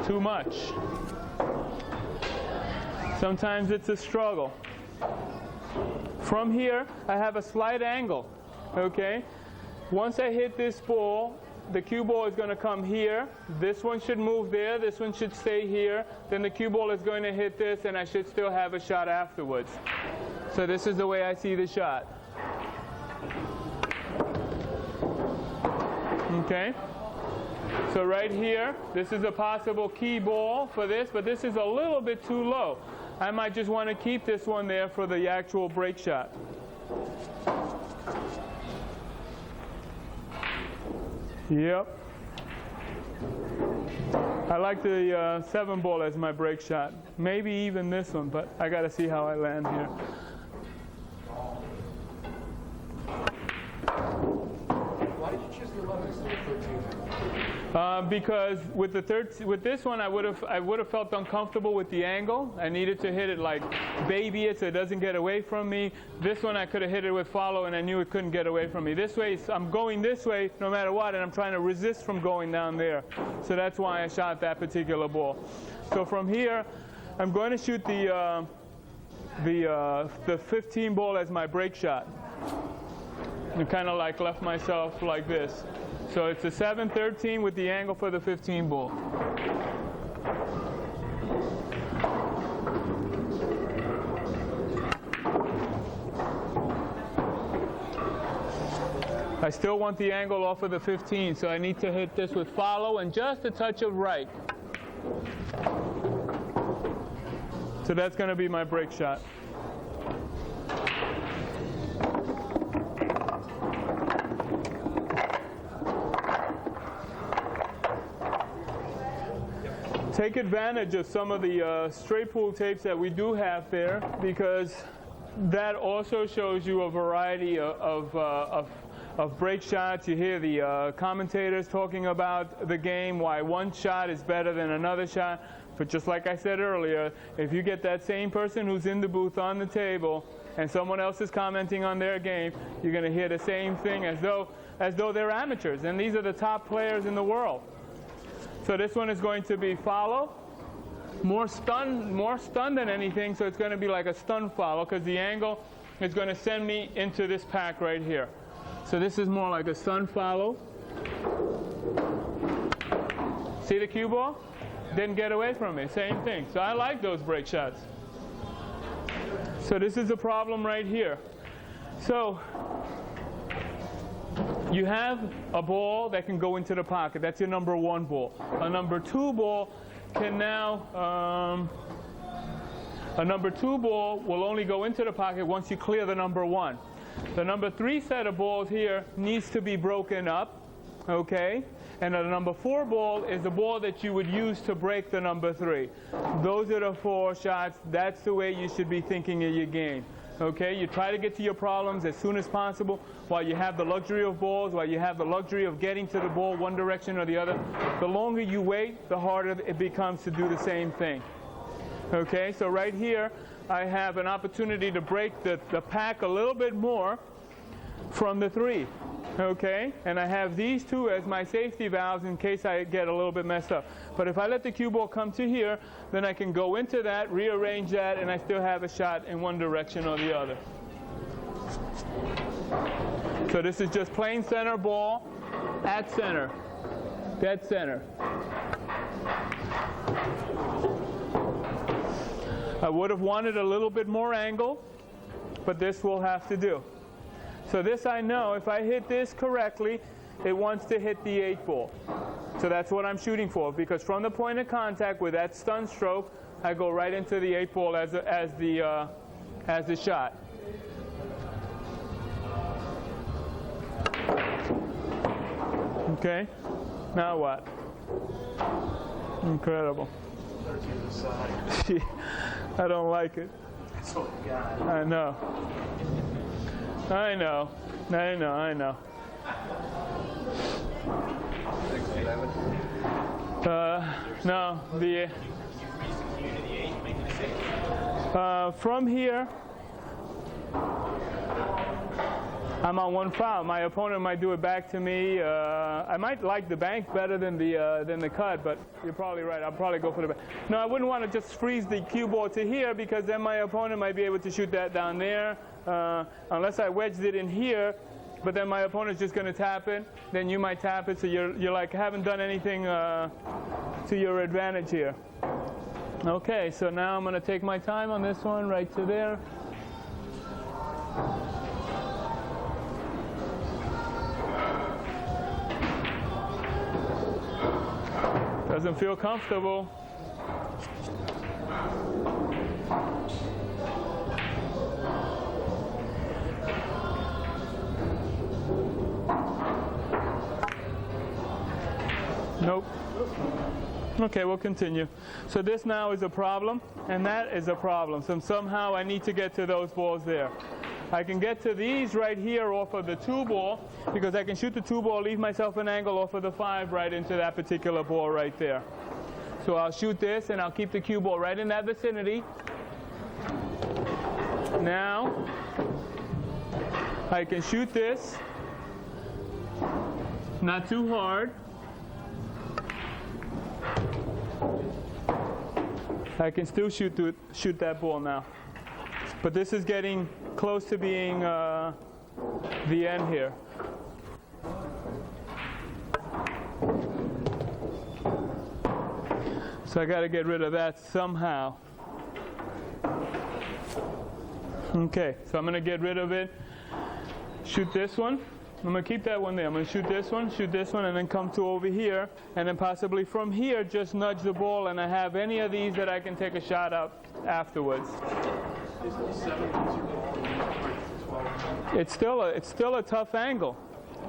Speaker 1: Too much. Sometimes it's a struggle. From here, I have a slight angle, okay? Once I hit this ball, the cue ball is going to come here. This one should move there. This one should stay here. Then the cue ball is going to hit this, and I should still have a shot afterwards. So this is the way I see the shot. Okay? So right here, this is a possible key ball for this, but this is a little bit too low. I might just want to keep this one there for the actual break shot. Yep. I like the 7 ball as my break shot. Maybe even this one, but I got to see how I land here.
Speaker 4: Why did you choose the 11 instead of 13?
Speaker 1: Because with this one, I would have felt uncomfortable with the angle. I needed to hit it like baby it so it doesn't get away from me. This one I could have hit it with follow, and I knew it couldn't get away from me. This way, I'm going this way no matter what, and I'm trying to resist from going down there. So that's why I shot that particular ball. So from here, I'm going to shoot the 15 ball as my break shot. And kind of like left myself like this. So it's a 7-13 with the angle for the 15 ball. I still want the angle off of the 15, so I need to hit this with follow and just a touch of right. So that's going to be my break shot. Take advantage of some of the straight pool tapes that we do have there, because that also shows you a variety of break shots. You hear the commentators talking about the game, why one shot is better than another shot. But just like I said earlier, if you get that same person who's in the booth on the table and someone else is commenting on their game, you're going to hear the same thing as though they're amateurs. And these are the top players in the world. So this one is going to be follow, more stun than anything, so it's going to be like a stun follow, because the angle is going to send me into this pack right here. So this is more like a stun follow. See the cue ball? Didn't get away from me, same thing. So I like those break shots. So this is a problem right here. So you have a ball that can go into the pocket. That's your number 1 ball. A number 2 ball can now, a number 2 ball will only go into the pocket once you clear the number 1. The number 3 set of balls here needs to be broken up, okay? And the number 4 ball is the ball that you would use to break the number 3. Those are the 4 shots. That's the way you should be thinking of your game. Okay, you try to get to your problems as soon as possible while you have the luxury of balls, while you have the luxury of getting to the ball one direction or the other. The longer you wait, the harder it becomes to do the same thing. Okay, so right here, I have an opportunity to break the pack a little bit more from the 3. Okay, and I have these 2 as my safety valves in case I get a little bit messed up. But if I let the cue ball come to here, then I can go into that, rearrange that, and I still have a shot in one direction or the other. So this is just plain center ball at center, dead center. I would have wanted a little bit more angle, but this will have to do. So this I know, if I hit this correctly, it wants to hit the 8 ball. So that's what I'm shooting for, because from the point of contact with that stun stroke, I go right into the 8 ball as the shot. Okay, now what? Incredible. I don't like it.
Speaker 5: That's all you got.
Speaker 1: I know. I know. No, from here, I'm on 1 foul. My opponent might do it back to me. I might like the bank better than the cut, but you're probably right. I'll probably go for the bank. No, I wouldn't want to just freeze the cue ball to here, because then my opponent might be able to shoot that down there. Unless I wedged it in here, but then my opponent's just going to tap it. Then you might tap it, so you're like haven't done anything to your advantage here. Okay, so now I'm going to take my time on this one, right to there. Doesn't feel comfortable. Nope. Okay, we'll continue. So this now is a problem, and that is a problem. So somehow I need to get to those balls there. I can get to these right here off of the 2 ball, because I can shoot the 2 ball, leave myself an angle off of the 5 right into that particular ball right there. So I'll shoot this, and I'll keep the cue ball right in that vicinity. Now, I can shoot this, not too hard. I can still shoot that ball now. But this is getting close to being the end here. So I got to get rid of that somehow. Okay, so I'm going to get rid of it. Shoot this one. I'm going to keep that one there. I'm going to shoot this one, and then come to over here, and then possibly from here just nudge the ball, and I have any of these that I can take a shot up afterwards. It's still a tough angle,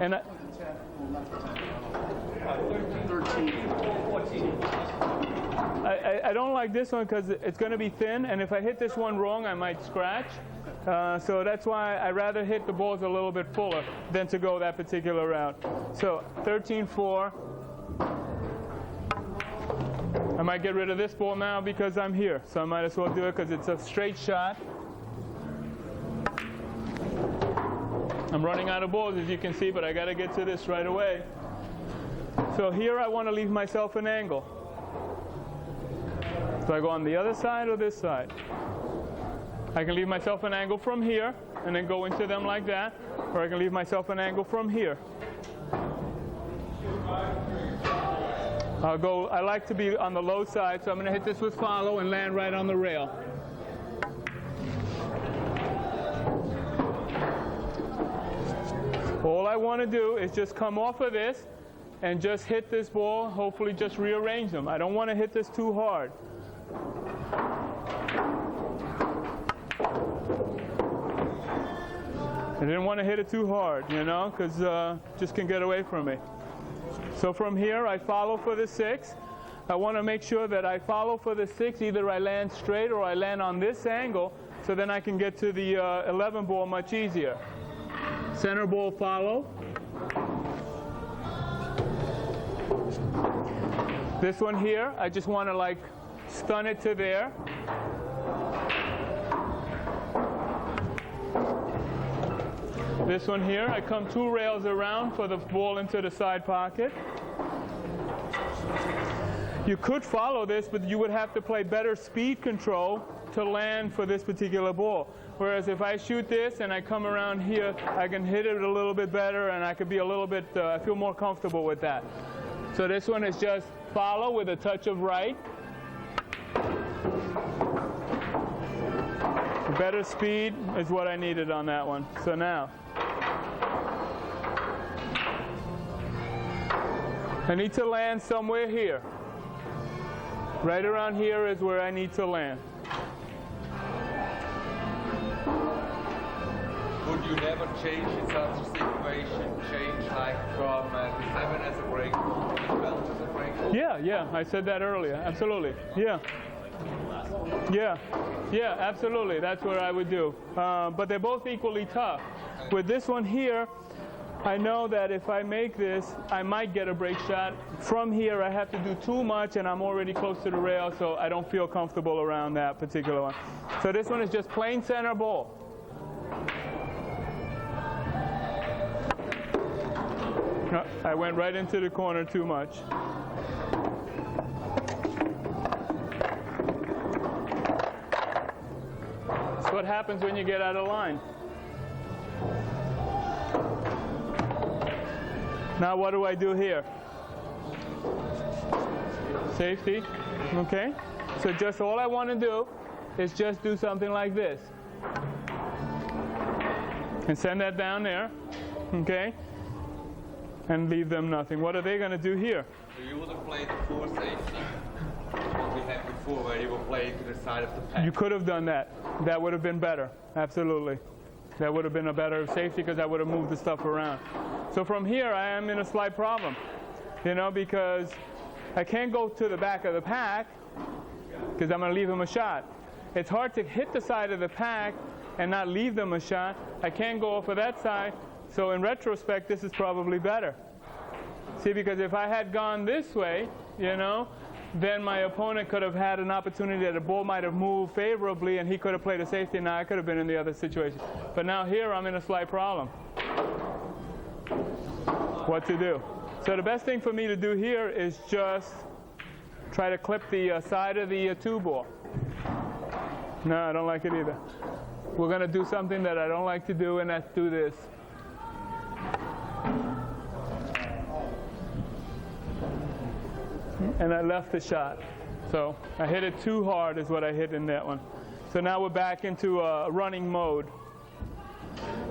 Speaker 1: and I don't like this one because it's going to be thin, and if I hit this one wrong, I might scratch. So that's why I rather hit the balls a little bit fuller than to go that particular route. So 13-4. I might get rid of this ball now because I'm here. So I might as well do it because it's a straight shot. I'm running out of balls, as you can see, but I got to get to this right away. So here I want to leave myself an angle. So I go on the other side or this side. I can leave myself an angle from here and then go into them like that, or I can leave myself an angle from here. I like to be on the low side, so I'm going to hit this with follow and land right on the rail. All I want to do is just come off of this and just hit this ball, hopefully just rearrange them. I don't want to hit this too hard. I didn't want to hit it too hard, you know, because just can get away from me. So from here, I follow for the 6. I want to make sure that I follow for the 6. Either I land straight or I land on this angle, so then I can get to the 11 ball much easier. Center ball follow. This one here, I just want to like stun it to there. This one here, I come 2 rails around for the ball into the side pocket. You could follow this, but you would have to play better speed control to land for this particular ball. Whereas if I shoot this and I come around here, I can hit it a little bit better, and I could be a little bit, I feel more comfortable with that. So this one is just follow with a touch of right. Better speed is what I needed on that one. So now, I need to land somewhere here. Right around here is where I need to land.
Speaker 4: Would you never change in such a situation? Change like from the 7 as a break to the 12 as a break?
Speaker 1: Yeah, I said that earlier. Absolutely. Yeah, absolutely. That's what I would do. But they're both equally tough. With this one here, I know that if I make this, I might get a break shot. From here, I have to do too much, and I'm already close to the rail, so I don't feel comfortable around that particular one. So this one is just plain center ball. I went right into the corner too much. That's what happens when you get out of line. Now what do I do here? Safety, okay? So just all I want to do is just do something like this. And send that down there, okay? And leave them nothing. What are they going to do here?
Speaker 4: So you would have played the 4 safety, what we had before, where you were playing to the side of the pack.
Speaker 1: You could have done that. That would have been better, absolutely. That would have been a better safety because I would have moved the stuff around. So from here, I am in a slight problem. you know, because I can't go to the back of the pack because I'm going to leave them a shot. It's hard to hit the side of the pack and not leave them a shot. I can't go off of that side. So in retrospect, this is probably better. See, because if I had gone this way, you know, then my opponent could have had an opportunity that the ball might have moved favorably and he could have played a safety, and now I could have been in the other situation. But now here I'm in a slight problem. What to do? So the best thing for me to do here is just try to clip the side of the 2-ball. No, I don't like it either. We're going to do something that I don't like to do, and that's do this. And I left the shot. So I hit it too hard is what I hit in that one. So now we're back into running mode.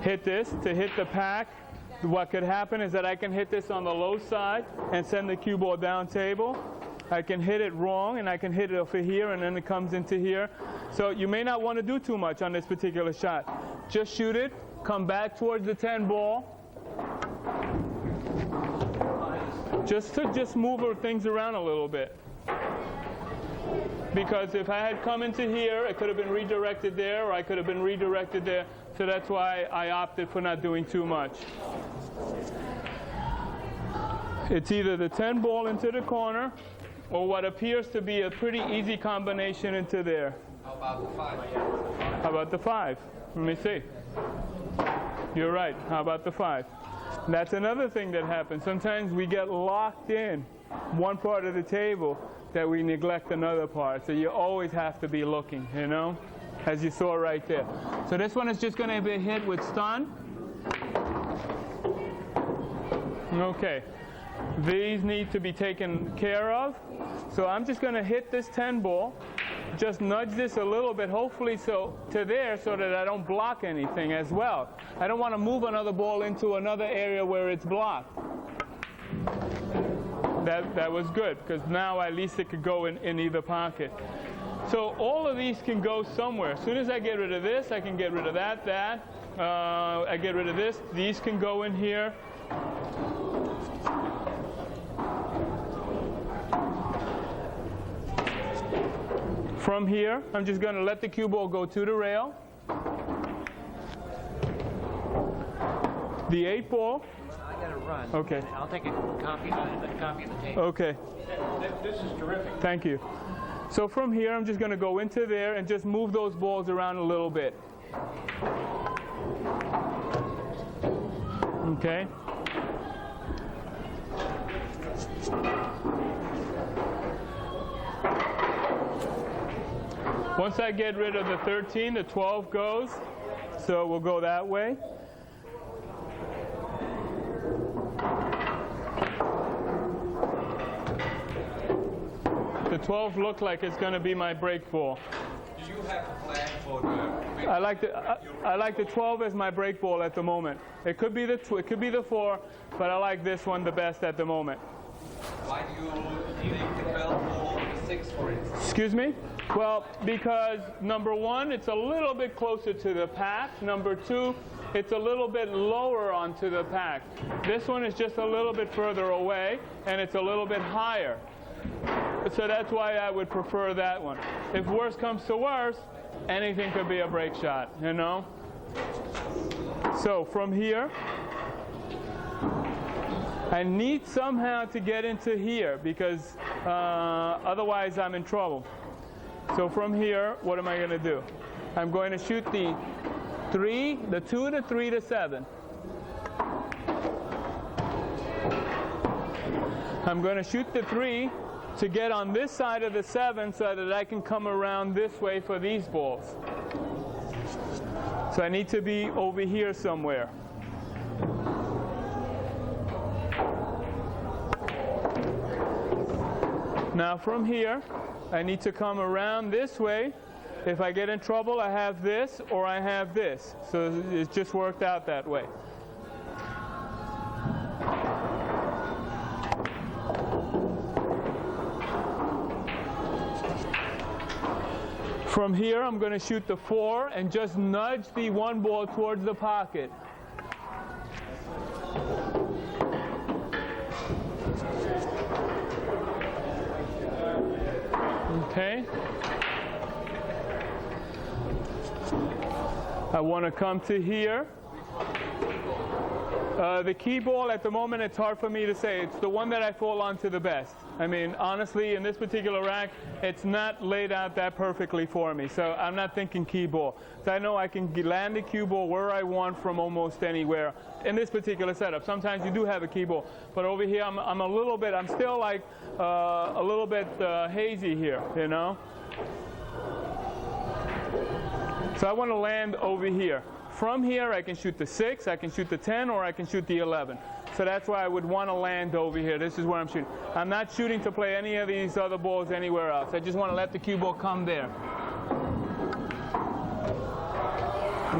Speaker 1: Hit this to hit the pack. What could happen is that I can hit this on the low side and send the cue ball down table. I can hit it wrong, and I can hit it over here, and then it comes into here. So you may not want to do too much on this particular shot. Just shoot it, come back towards the 10 ball. Just move things around a little bit. Because if I had come into here, it could have been redirected there, or I could have been redirected there. So that's why I opted for not doing too much. It's either the 10 ball into the corner, or what appears to be a pretty easy combination into there.
Speaker 4: How about the 5?
Speaker 1: How about the 5? Let me see. You're right. How about the 5? That's another thing that happens. Sometimes we get locked in one part of the table that we neglect another part. So you always have to be looking, you know, as you saw right there. So this one is just going to be hit with stun. Okay. These need to be taken care of. So I'm just going to hit this 10 ball. Just nudge this a little bit, hopefully to there, so that I don't block anything as well. I don't want to move another ball into another area where it's blocked. That was good, because now at least it could go in either pocket. So all of these can go somewhere. As soon as I get rid of this, I can get rid of that. I get rid of this. These can go in here. From here, I'm just going to let the cue ball go to the rail. The 8 ball.
Speaker 2: I got to run.
Speaker 1: Okay.
Speaker 2: I'll take a copy of the tape.
Speaker 1: Okay.
Speaker 3: This is terrific.
Speaker 1: Thank you. So from here, I'm just going to go into there and just move those balls around a little bit. Okay. Once I get rid of the 13, the 12 goes. So we'll go that way. The 12 look like it's going to be my break ball.
Speaker 4: Do you have a plan for the...
Speaker 1: I like the 12 as my break ball at the moment. It could be the 4, but I like this one the best at the moment.
Speaker 4: Why do you think the 12 ball the 6, for instance?
Speaker 1: Excuse me? Well, because number 1, it's a little bit closer to the pack. Number 2, it's a little bit lower onto the pack. This one is just a little bit further away, and it's a little bit higher. So that's why I would prefer that one. If worse comes to worse, anything could be a break shot, you know? So from here, I need somehow to get into here, because otherwise I'm in trouble. So from here, what am I going to do? I'm going to shoot the 2, the 3, the 7. I'm going to shoot the 3 to get on this side of the 7 so that I can come around this way for these balls. So I need to be over here somewhere. Now from here, I need to come around this way. If I get in trouble, I have this or I have this. So it just worked out that way. From here, I'm going to shoot the 4 and just nudge the 1 ball towards the pocket. Okay? I want to come to here. The key ball at the moment, it's hard for me to say. It's the one that I fall onto the best. I mean, honestly, in this particular rack, it's not laid out that perfectly for me. So I'm not thinking key ball. So I know I can land the cue ball where I want from almost anywhere in this particular setup. Sometimes you do have a key ball. But over here, I'm still like a little bit hazy here, you know? So I want to land over here. From here, I can shoot the 6, I can shoot the 10, or I can shoot the 11. So that's why I would want to land over here. This is where I'm shooting. I'm not shooting to play any of these other balls anywhere else. I just want to let the cue ball come there.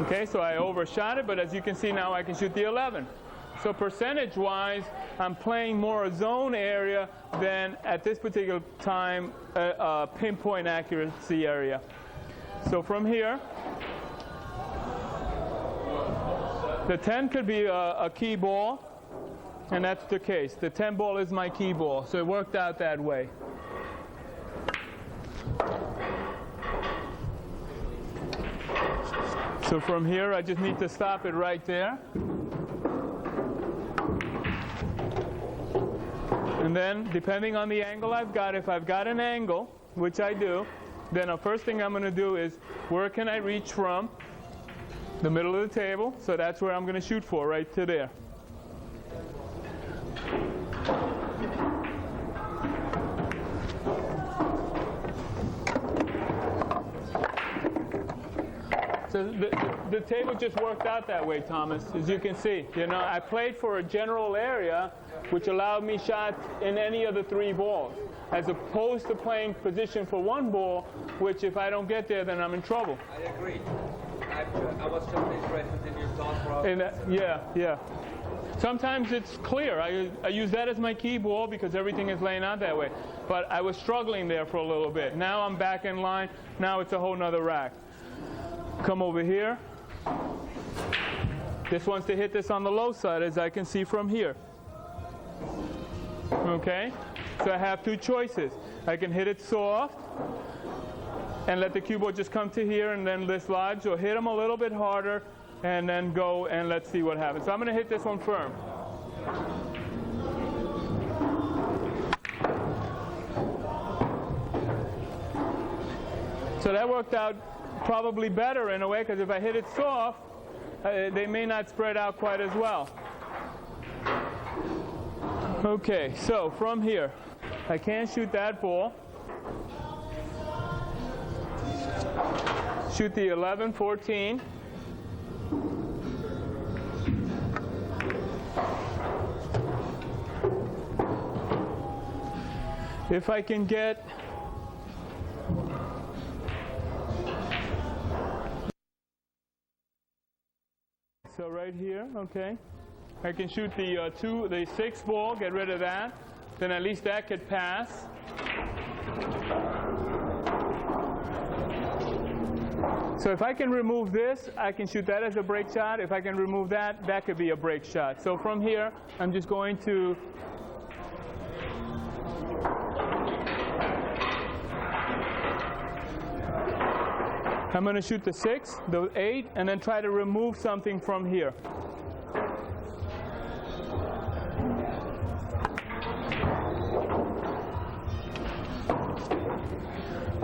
Speaker 1: Okay, so I overshot it, but as you can see now, I can shoot the 11. So percentage-wise, I'm playing more a zone area than, at this particular time, a pinpoint accuracy area. So from here, the 10 could be a key ball, and that's the case. The 10 ball is my key ball, so it worked out that way. So from here, I just need to stop it right there. And then, depending on the angle I've got, if I've got an angle, which I do, then the first thing I'm going to do is, where can I reach from? The middle of the table, so that's where I'm going to shoot for, right to there. So the table just worked out that way, Thomas, as you can see. You know, I played for a general area which allowed me shots in any of the 3 balls, as opposed to playing position for 1 ball, which if I don't get there, then I'm in trouble.
Speaker 4: I agree. I was just interested in your thought process.
Speaker 1: Yeah. Sometimes it's clear. I use that as my key ball because everything is laying out that way. But I was struggling there for a little bit. Now I'm back in line. Now it's a whole nother rack. Come over here. This wants to hit this on the low side, as I can see from here. Okay? So I have 2 choices. I can hit it soft and let the cue ball just come to here and then dislodge, or hit them a little bit harder and then go and let's see what happens. So I'm going to hit this one firm. So that worked out probably better in a way, because if I hit it soft, they may not spread out quite as well. Okay, so from here, I can't shoot that ball. Shoot the 11, 14. If I can get so right here, okay, I can shoot the 6 ball, get rid of that, then at least that could pass. So if I can remove this, I can shoot that as a break shot. If I can remove that, that could be a break shot. So from here, I'm just going to shoot the 6, the 8, and then try to remove something from here.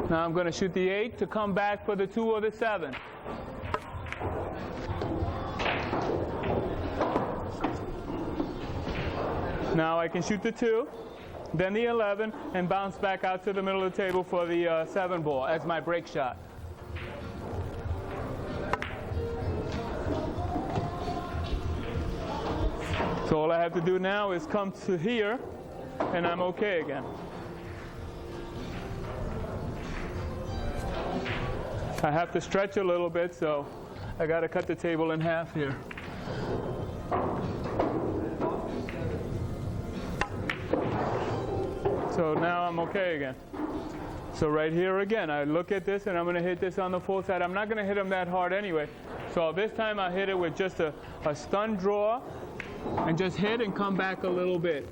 Speaker 1: Now I'm going to shoot the 8 to come back for the 2 or the 7. Now I can shoot the 2, then the 11, and bounce back out to the middle of the table for the 7 ball as my break shot. So all I have to do now is come to here, and I'm okay again. I have to stretch a little bit, so I got to cut the table in half here. So now I'm okay again. So right here again, I look at this and I'm going to hit this on the full side. I'm not going to hit them that hard anyway. So this time I hit it with just a stun draw and just hit and come back a little bit.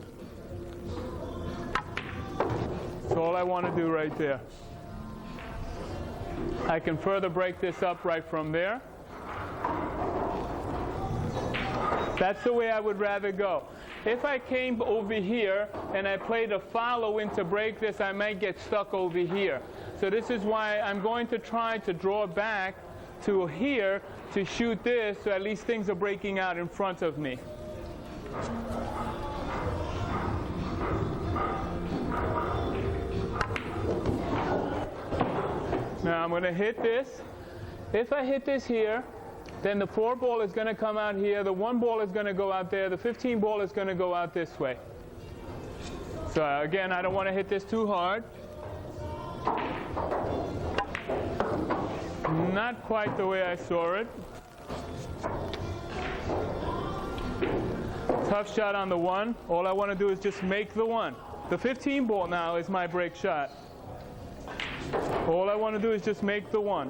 Speaker 1: That's all I want to do right there. I can further break this up right from there. That's the way I would rather go. If I came over here and I played a follow in to break this, I might get stuck over here. So this is why I'm going to try to draw back to here to shoot this, so at least things are breaking out in front of me. Now I'm going to hit this. If I hit this here, then the 4 ball is going to come out here, the 1 ball is going to go out there, the 15 ball is going to go out this way. So again, I don't want to hit this too hard. Not quite the way I saw it. Tough shot on the 1. All I want to do is just make the 1. The 15 ball now is my break shot. All I want to do is just make the 1.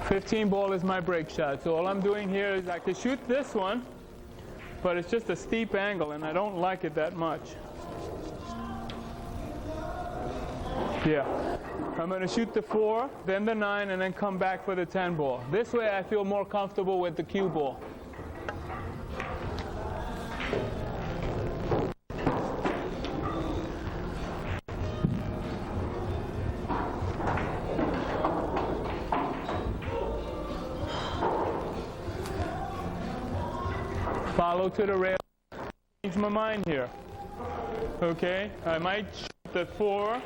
Speaker 1: $15 ball is my break shot. So all I'm doing here is I can shoot this one, but it's just a steep angle, and I don't like it that much. Yeah. I'm going to shoot the 4, then the 9, and then come back for the 10 ball. This way I feel more comfortable with the cue ball. Follow to the rail. Change my mind here. Okay, I might shoot the 4,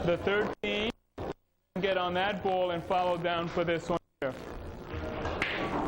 Speaker 1: the 13, get on that ball and follow down for this one.